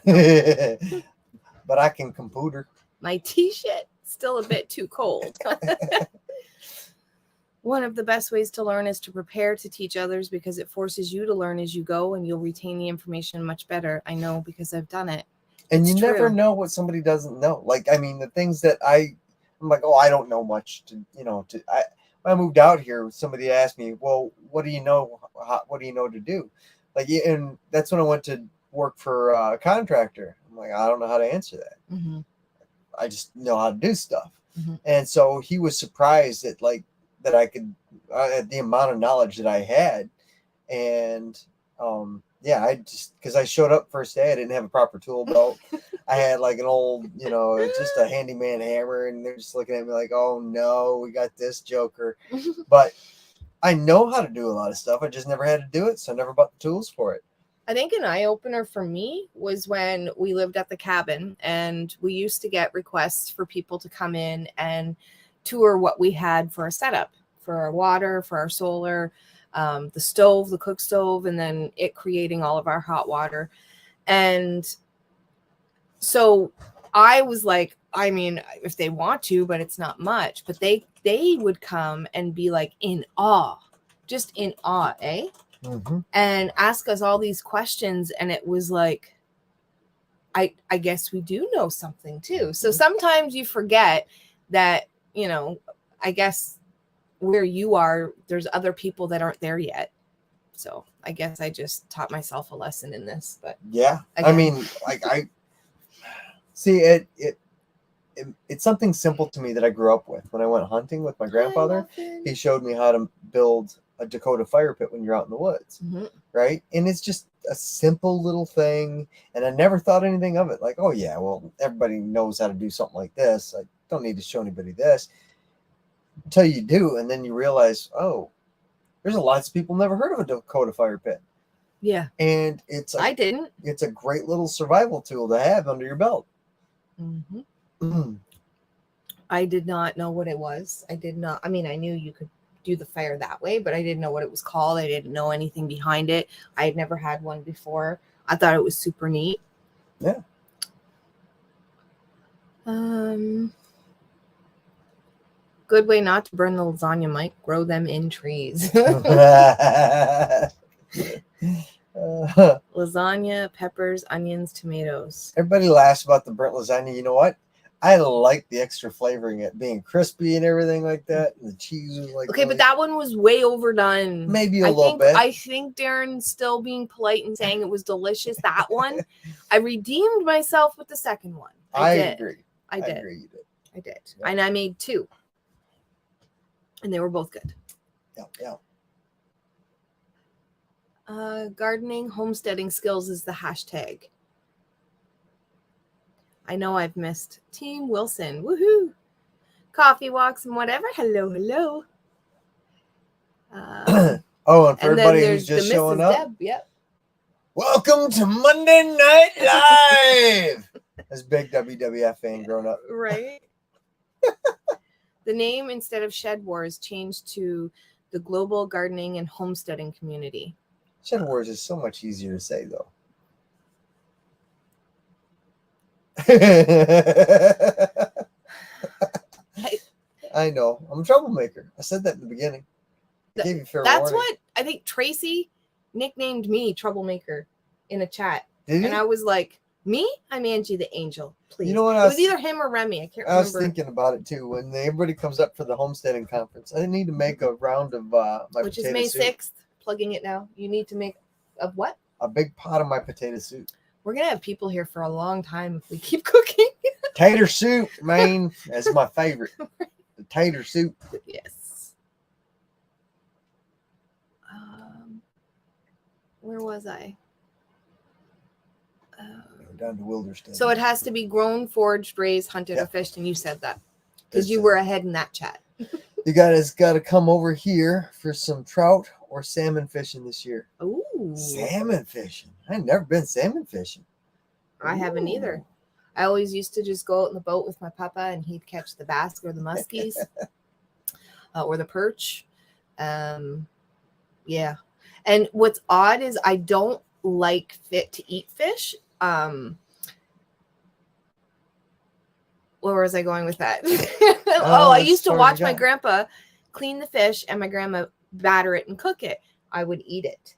But I can computer. my t-shirt still a bit too cold. One of the best ways to learn is to prepare to teach others because it forces you to learn as you go and you'll retain the information much better. I know because I've done it. And It's you never true. know what somebody doesn't know. Like, I mean, the things that I'm like, oh, I don't know much to, when I moved out here, somebody asked me, well, what do you know? What do you know to do? Like, and that's when I went to work for a contractor. I'm like, I don't know how to answer that. Mm-hmm. I just know how to do stuff. Mm-hmm. And so he was surprised at that I could, at the amount of knowledge that I had. And, yeah, I just, because I showed up first day, I didn't have a proper tool belt. I had like an old, just a handyman hammer, and they're just looking at me like, oh no, we got this joker. But I know how to do a lot of stuff. I just never had to do it, so I never bought the tools for it. I think an eye-opener for me was when we lived at the cabin and we used to get requests for people to come in and tour what we had for a setup, for our water, for our solar, the stove, the cook stove, and then it creating all of our hot water. And so I was like, I mean, if they want to, but it's not much, but they would come and be like in awe, just in awe, eh? Mm-hmm. And ask us all these questions. And it was like, I guess we do know something too. So sometimes you forget that, I guess where you are, there's other people that aren't there yet. So I guess I just taught myself a lesson in this, but yeah, again. I mean, like I see it's something simple to me that I grew up with. When I went hunting with my grandfather, he showed me how to build a Dakota fire pit when you're out in the woods, Mm-hmm. right? And it's just a simple little thing, and I never thought anything of it. Like, oh yeah, well, everybody knows how to do something like this. I don't need to show anybody this. Until you do, and then you realize, oh, there's a lot of people never heard of a Dakota fire pit. Yeah. And I didn't. It's a great little survival tool to have under your belt. Mm-hmm. I did not know what it was. I did not. I mean, I knew you could do the fire that way, but I didn't know what it was called. I didn't know anything behind it. I had never had one before. I thought it was super neat. Yeah. Good way not to burn the lasagna, Mike. Grow them in trees. Lasagna, peppers, onions, tomatoes. Everybody laughs about the burnt lasagna. You know what? I like the extra flavoring, it being crispy and everything like that. And the cheese was like, okay, really, but that one was way overdone. Maybe a little bit. I think Darren's still being polite and saying it was delicious. That one, I redeemed myself with the second one. I did. Agree. I did. Agree you did. I did. Yeah. And I made 2. And they were both good. Yeah. Gardening, homesteading skills is the hashtag. I know I've missed Team Wilson. Woohoo! Coffee walks and whatever. Hello. And for everybody who's just showing up, Deb. Yep. welcome to Monday Night Live. As big WWF fan growing up, right? The name instead of Shed Wars changed to the Global Gardening and Homesteading Community. Shed Wars is so much easier to say, though. I know. I'm a troublemaker. I said that in the beginning. I gave you fair That's warning. what I think Tracy nicknamed me, Troublemaker, in a chat. Did you? And I was like, me? I'm Angie the Angel. Please. You know what? It was either him or Remy. I can't remember. I was thinking about it too. When everybody comes up for the homesteading conference, I need to make a round of my Which potato is May soup. 6th. Plugging it now. You need to make of what? A big pot of my potato soup. We're gonna have people here for a long time if we keep cooking. Tater soup, man. That's my favorite. The tater soup. Yes. Where was I? down to Wilderstead. So it has to be grown, foraged, raised, hunted, or Yeah. fished, and you said that because It's, you were ahead in that chat. You guys got to come over here for some trout or salmon fishing this year. Ooh, Salmon fishing. I've never been salmon fishing. I haven't either. Ooh. I always used to just go out in the boat with my papa, and he'd catch the bass or the muskies or the perch. Yeah. And what's odd is I don't like fit to eat fish. Where was I going with that? I that's used to far watch you my got. grandpa clean the fish and my grandma batter it and cook it. I would eat it.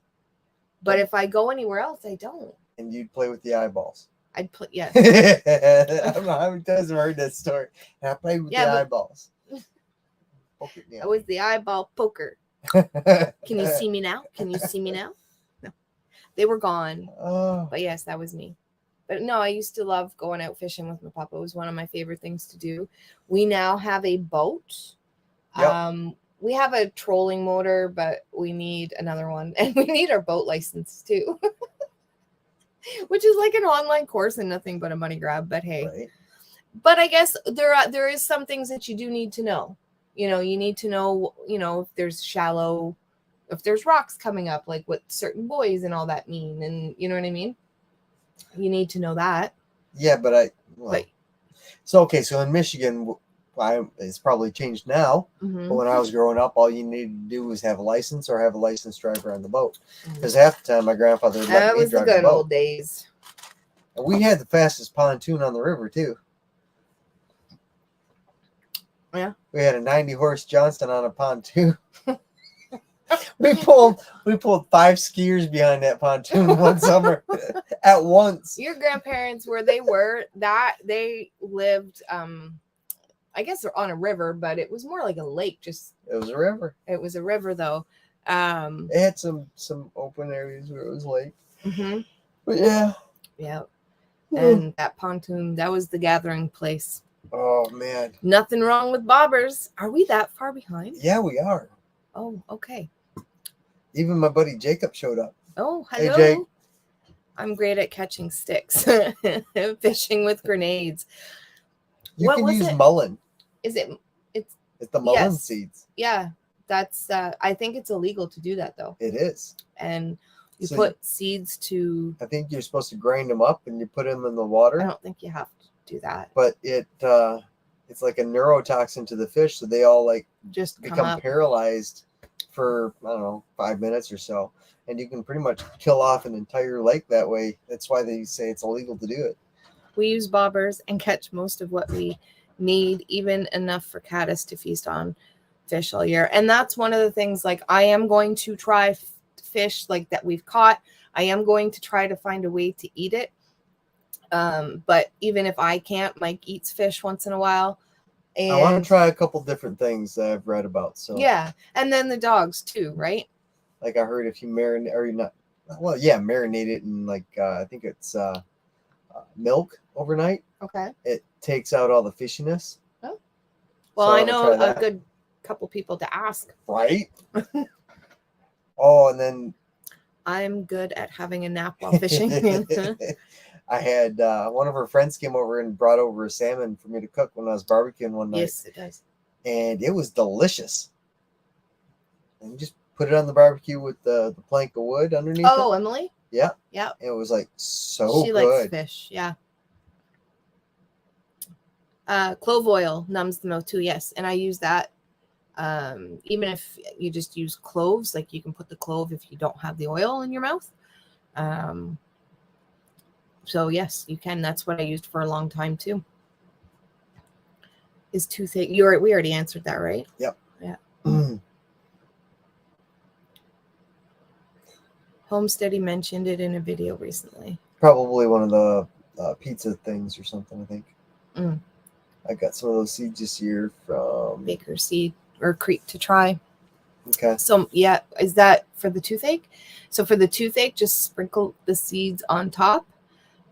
But if I go anywhere else, I don't. And you'd play with the eyeballs. I'd put, yes. I don't know how many times I've heard that story. And I played with Yeah, the but- eyeballs. Poke it down. I was the eyeball poker. Can you see me now? Can you see me now? No. They were gone. Oh, But yes, that was me. But no, I used to love going out fishing with my papa. It was one of my favorite things to do. We now have a boat. Yep. We have a trolling motor, but we need another one. And we need our boat license too. Which is like an online course and nothing but a money grab. But hey. right. But I guess there is some things that you do need to know. You know, you need to know, if there's shallow, if there's rocks coming up, like what certain buoys and all that mean. And you know what I mean? You need to know that. Yeah, but But so okay, so in Michigan, it's probably changed now. mhm. But when I was growing up, all you needed to do was have a license or have a licensed driver on the boat. Because half the time, my grandfather would let That me was the drive the good boat. old days. And we had the fastest pontoon on the river too. Yeah. We had a 90-horse Johnston on a pontoon. we pulled 5 skiers behind that pontoon one summer at once. Your grandparents, where they lived, I guess they're on a river, but it was more like a lake. It was a river. It was a river though. It had some open areas where it was lake. Mhm. But yeah. Yeah. And that pontoon, that was the gathering place. Oh man. Nothing wrong with bobbers. Are we that far behind? Yeah, we are. Oh, okay. Even my buddy Jacob showed up. Oh, Hey, hello. Jake. I'm great at catching sticks, fishing with grenades. You What can was use it? mullen. Is it? It's the mullen Yes. seeds. Yeah, that's. I think it's illegal to do that though, It is. and you So put seeds to. I think you're supposed to grind them up and you put them in the I water. don't think you have to do that. But it's like a neurotoxin to the fish, so they all like Just come become up. paralyzed for I don't know 5 minutes or so, and you can pretty much kill off an entire lake that way. That's why they say it's illegal to do it. We use bobbers and catch most of what we need, even enough for caddis to feast on fish all year. And that's one of the things. Like I am going to try fish like that we've caught. I am going to try to find a way to eat it. But even if I can't, Mike eats fish once in a while. And I want to try a couple different things that I've read about. So yeah, and then the dogs too, right? like I heard if you marinate or you not, well, yeah, marinate it in like I think it's milk overnight. Okay. It takes out all the fishiness. Well, So I I'm know gonna a try that. good couple people to ask. Right. Oh, and then I'm good at having a nap while fishing. I had one of her friends came over and brought over a salmon for me to cook when I was barbecuing one night. Yes, it does. And it was delicious. And you just put it on the barbecue with the plank of wood underneath Oh, it. Emily? Yeah. Yeah. It was like so She likes good. fish. Yeah. Clove oil numbs the mouth too. Yes. And I use that. Even if you just use cloves, like you can put the clove if you don't have the oil in your mouth. So yes, you can. That's what I used for a long time too. Is toothache. We already answered that, right? Yep. Yeah. Homesteady mentioned it in a video recently. Probably one of the pizza things or something, I think. Mm. I got some of those seeds this year from Baker seed or Creek to try. Okay. So yeah, is that for the toothache? So for the toothache, just sprinkle the seeds on top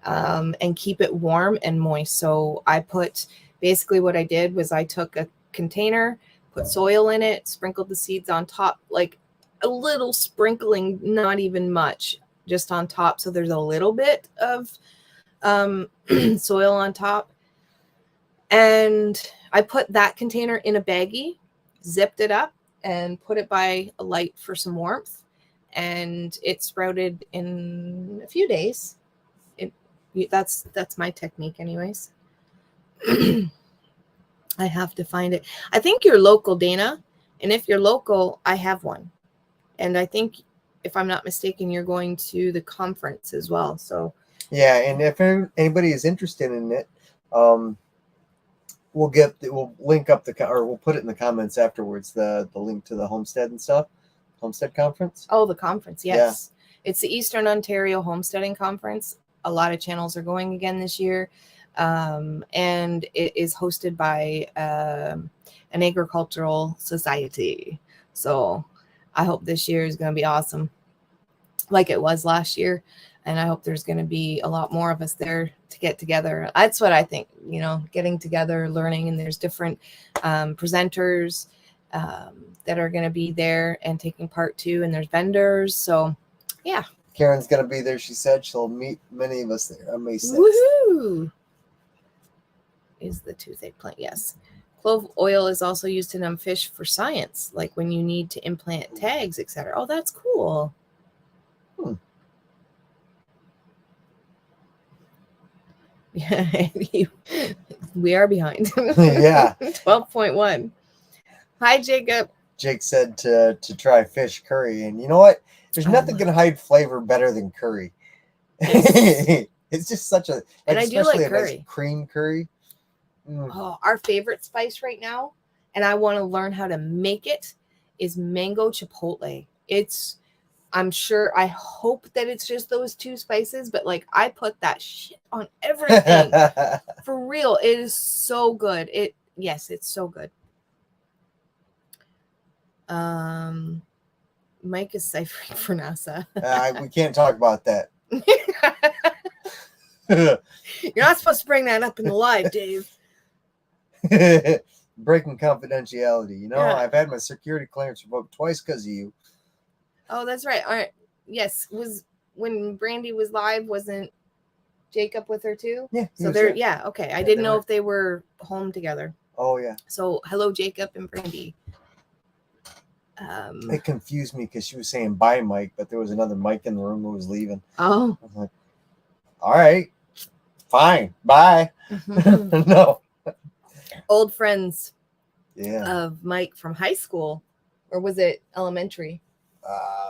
and keep it warm and moist. So I put, basically what I did was I took a container, put soil in it, sprinkled the seeds on top, like a little sprinkling, not even much, just on top. So there's a little bit of soil on top. And I put that container in a baggie, zipped it up, and put it by a light for some warmth. And it sprouted in a few days. That's my technique anyways. I have to find it. I think you're local, Dana. And if you're local, I have one. And I think, if I'm not mistaken, you're going to the conference as well. So yeah, and if anybody is interested in it, we'll link up we'll put it in the comments afterwards, the link to the Homestead and stuff. Homestead Conference. Oh, the conference. Yes. Yeah. It's the Eastern Ontario Homesteading Conference. A lot of channels are going again this year. And it is hosted by an agricultural society. So I hope this year is going to be awesome, like it was last year. And I hope there's going to be a lot more of us there to get together. That's what I think, getting together, learning, and there's different presenters that are going to be there and taking part too. And there's vendors. So yeah. Karen's going to be there. She said she'll meet many of us there on May 6th. Woohoo! Is the toothache plant. Yes. Clove oil is also used to numb fish for science, like when you need to implant tags, etc. Oh, that's cool. Yeah, we are behind. Yeah. 12.1. Hi, Jacob. Jake said to try fish curry, and you know what? There's nothing can hide flavor better than curry. It's just such a, and I do like curry. Nice cream curry. Oh, our favorite spice right now, and I want to learn how to make it, is mango chipotle. I hope that it's just those two spices, but like I put that shit on everything. For real. It is so good. Yes, it's so good. Mike is ciphering for NASA. We can't talk about that. You're not supposed to bring that up in the live, Dave. Breaking confidentiality. Yeah. I've had my security clearance revoked twice because of you. Oh, that's right. All right. Yes. Was when Brandy was live, wasn't Jacob with her too? Yeah. So they're, yeah. Okay. I didn't know if they were home together. Oh, yeah. So hello, Jacob and Brandy. It confused me because she was saying bye, Mike, but there was another Mike in the room who was leaving. Oh. I was like, all right, fine, bye. No. Old friends. Yeah. Of Mike from high school, or was it elementary?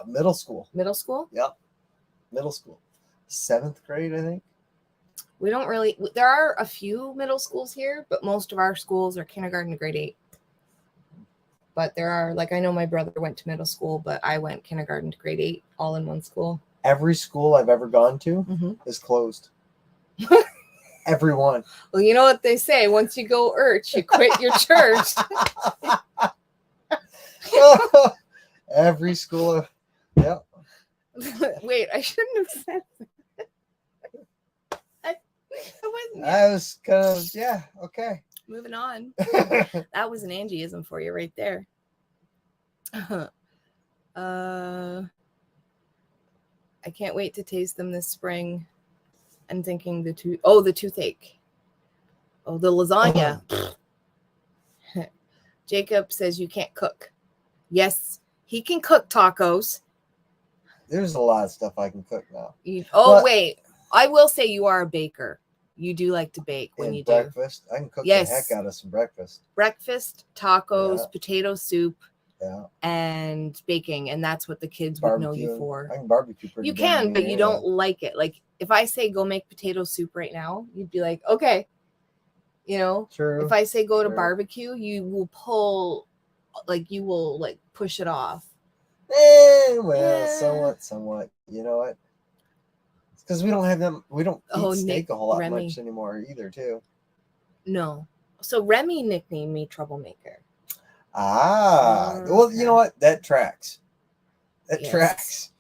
Middle school. Middle school? Yep. Middle school. 7th grade, I think. We don't really, there are a few middle schools here, but most of our schools are kindergarten to grade 8. But there are, like, I know my brother went to middle school, but I went kindergarten to grade 8, all in one school. Every school I've ever gone to is closed. Everyone. Well, you know what they say, once you go you quit your church. Every school. Yeah. Wait, I shouldn't have said that. I was kind of, yeah, okay. Moving on. That was an Angieism for you right there. I can't wait to taste them this spring. I'm thinking the toothache. Oh, the lasagna. Jacob says you can't cook. Yes, he can cook tacos. There's a lot of stuff I can cook now. Wait. I will say you are a baker. You do like to bake when you breakfast. I can cook the heck out of some breakfast. Breakfast, tacos, potato soup, and baking. And that's what the kids would know you for. I can barbecue pretty good. You can, but you don't like it. Like if I say go make potato soup right now, you'd be like, okay. True. If I say go to barbecue, you will push it off. Somewhat. You know what? Because we don't have them. We don't eat steak a whole lot much anymore either, too. No. So Remy nicknamed me Troublemaker. Well, you know what? That tracks. That tracks.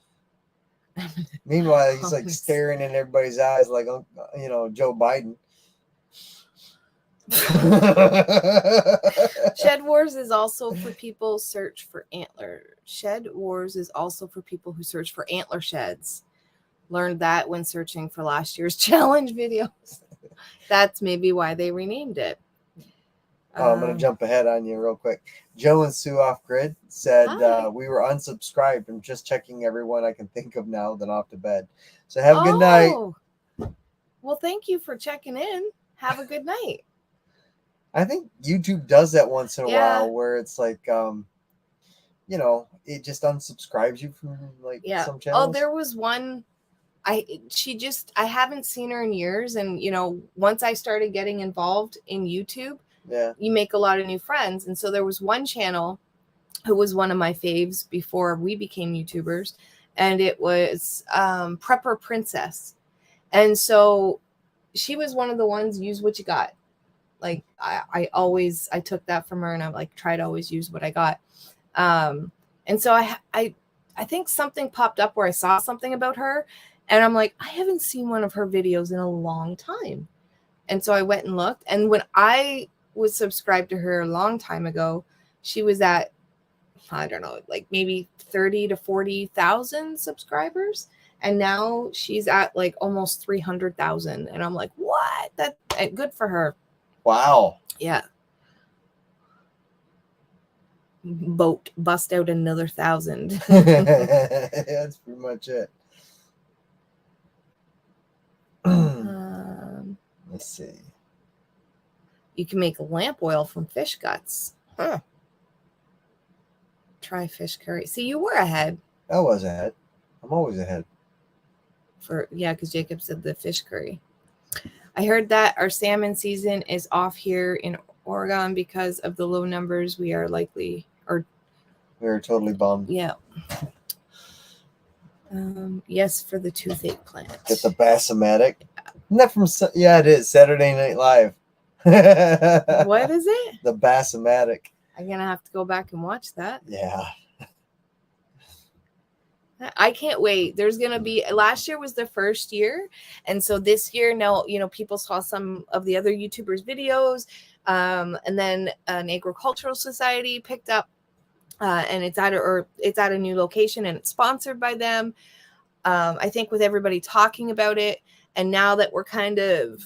Meanwhile, he's like staring in everybody's eyes like, Joe Biden. Shed Wars is also for people search for antler. Shed Wars is also for people who search for antler sheds. Learned that when searching for last year's challenge videos. That's maybe why they renamed it. I'm going to jump ahead on you real quick. Joe and Sue Off Grid said, Hi. we were unsubscribed. I'm just checking everyone I can think of now, then off to bed. So have a good night. Oh. Well, thank you for checking in. Have a good night. I think YouTube does that once in a Yeah. while where it's like, you know, it just unsubscribes you from like Yeah. some channels. Oh, there was one. I haven't seen her in years. And, you know, once I started getting involved in YouTube, Yeah. you make a lot of new friends. And so there was one channel who was one of my faves before we became YouTubers. And it was Prepper Princess. And so she was one of the ones, use what you got. Like I took that from her, and I like try to always use what I got. And so I think something popped up where I saw something about her, and I'm like, I haven't seen one of her videos in a long time. And so I went and looked, and when I was subscribed to her a long time ago, she was at, I don't know, like maybe 30 to 40,000 subscribers. And now she's at like almost 300,000. And I'm like, what? That good for her. Wow. Yeah. Boat bust out another 1,000. That's pretty much it. Let's see. You can make lamp oil from fish guts. Huh. Try fish curry. See, you were ahead. I was ahead. I'm always ahead. Because Jacob said the fish curry. I heard that our salmon season is off here in Oregon because of the low numbers. We are likely, or we were totally bummed. Yeah. Yes, for the toothache plant. Get the Bassomatic. Isn't that from? Yeah, it is Saturday Night Live. What is it? The Bassomatic. I'm gonna have to go back and watch that. Yeah. I can't wait. There's going to be, last year was the first year. And so this year, now, you know, people saw some of the other YouTubers' videos. And then an agricultural society picked up and it's at a new location and it's sponsored by them. I think with everybody talking about it. And now that we're kind of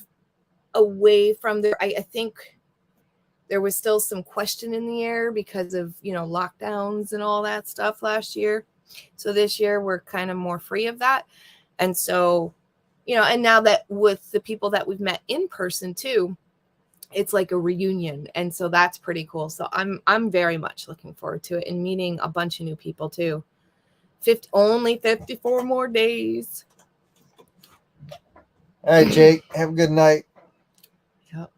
away from there, I think there was still some question in the air because of, you know, lockdowns and all that stuff last year. So this year we're kind of more free of that. And so, you know, and now that with the people that we've met in person too, it's like a reunion. And so that's pretty cool. So I'm very much looking forward to it and meeting a bunch of new people too. Only 54 more days. All right, Jake, have a good night. Yep.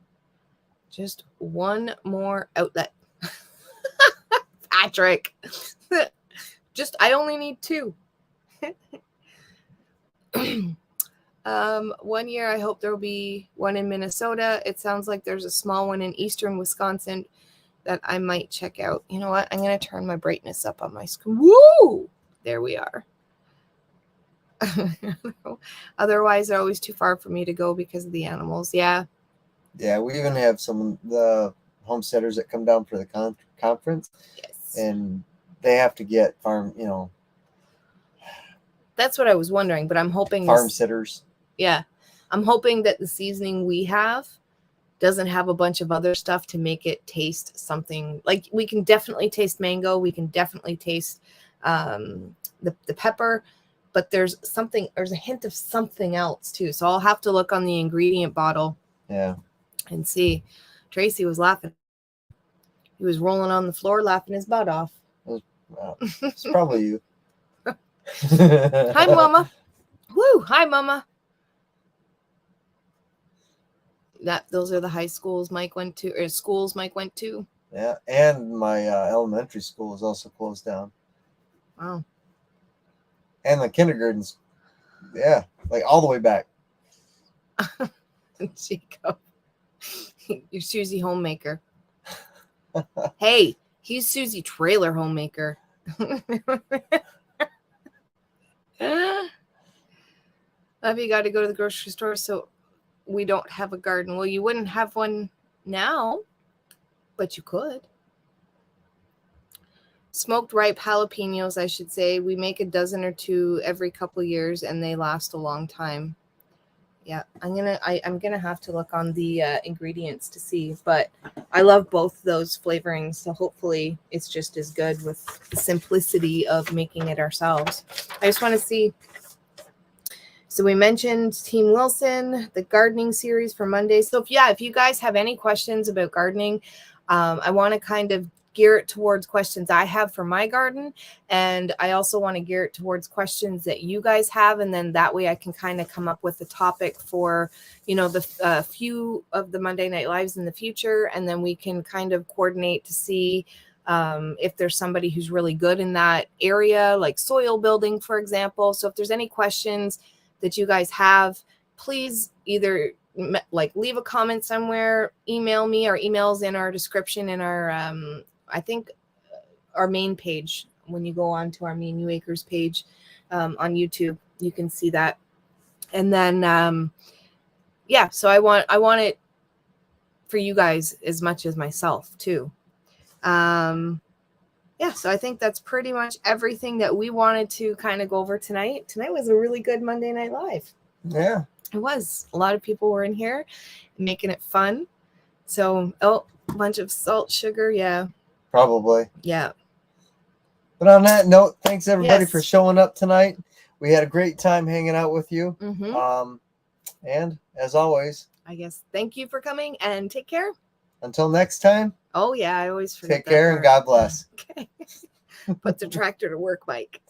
Just one more outlet. Patrick. I only need 2. 1 year, I hope there will be one in Minnesota. It sounds like there's a small one in eastern Wisconsin that I might check out. You know what? I'm going to turn my brightness up on my screen. Woo! There we are. Otherwise, they're always too far for me to go because of the animals. Yeah. Yeah, we even have some of the homesteaders that come down for the conference. Yes. And they have to get farm, you know. That's what I was wondering, but I'm hoping farm sitters. Yeah. I'm hoping that the seasoning we have doesn't have a bunch of other stuff to make it taste something. Like we can definitely taste mango. We can definitely taste the pepper, but there's a hint of something else too. So I'll have to look on the ingredient bottle. Yeah. And see. Tracy was laughing. He was rolling on the floor, laughing his butt off. Well, it's probably you. Hi, Mama. Woo! Hi, Mama. Those are the high schools Mike went to, or schools Mike went to. Yeah, and my elementary school is also closed down. Wow. And the kindergartens, yeah, like all the way back. Jacob, you're Susie Homemaker. Hey, he's Susie Trailer Homemaker. Have you got to go to the grocery store? So we don't have a garden. Well, you wouldn't have one now, but you could. smoked ripe jalapenos, I should say. We make a dozen or two every couple years, and they last a long time. Yeah, I'm gonna have to look on the ingredients to see, but I love both those flavorings, so hopefully it's just as good with the simplicity of making it ourselves. I just want to see. So we mentioned Team Wilson, the gardening series for Monday. So if you guys have any questions about gardening, I want to kind of gear it towards questions I have for my garden. And I also want to gear it towards questions that you guys have. And then that way I can kind of come up with a topic for, the few of the Monday Night Lives in the future. And then we can kind of coordinate to see if there's somebody who's really good in that area, like soil building, for example. So if there's any questions that you guys have, please either leave a comment somewhere, email me. Our email's in our description in our I think our main page. When you go on to our Me and You Acres page on YouTube, you can see that. And then so I want it for you guys as much as myself too. So I think that's pretty much everything that we wanted to kind of go over tonight. Tonight was a really good Monday Night Live. Yeah. It was. A lot of people were in here making it fun. So, a bunch of salt, sugar. Yeah. Probably. Yeah. But on that note, thanks everybody Yes. for showing up tonight. We had a great time hanging out with you. Mm-hmm. And as always, I guess thank you for coming and take care. until next time, Oh, yeah. I always forget take that care and part. God bless. Okay. Put the tractor to work, Mike.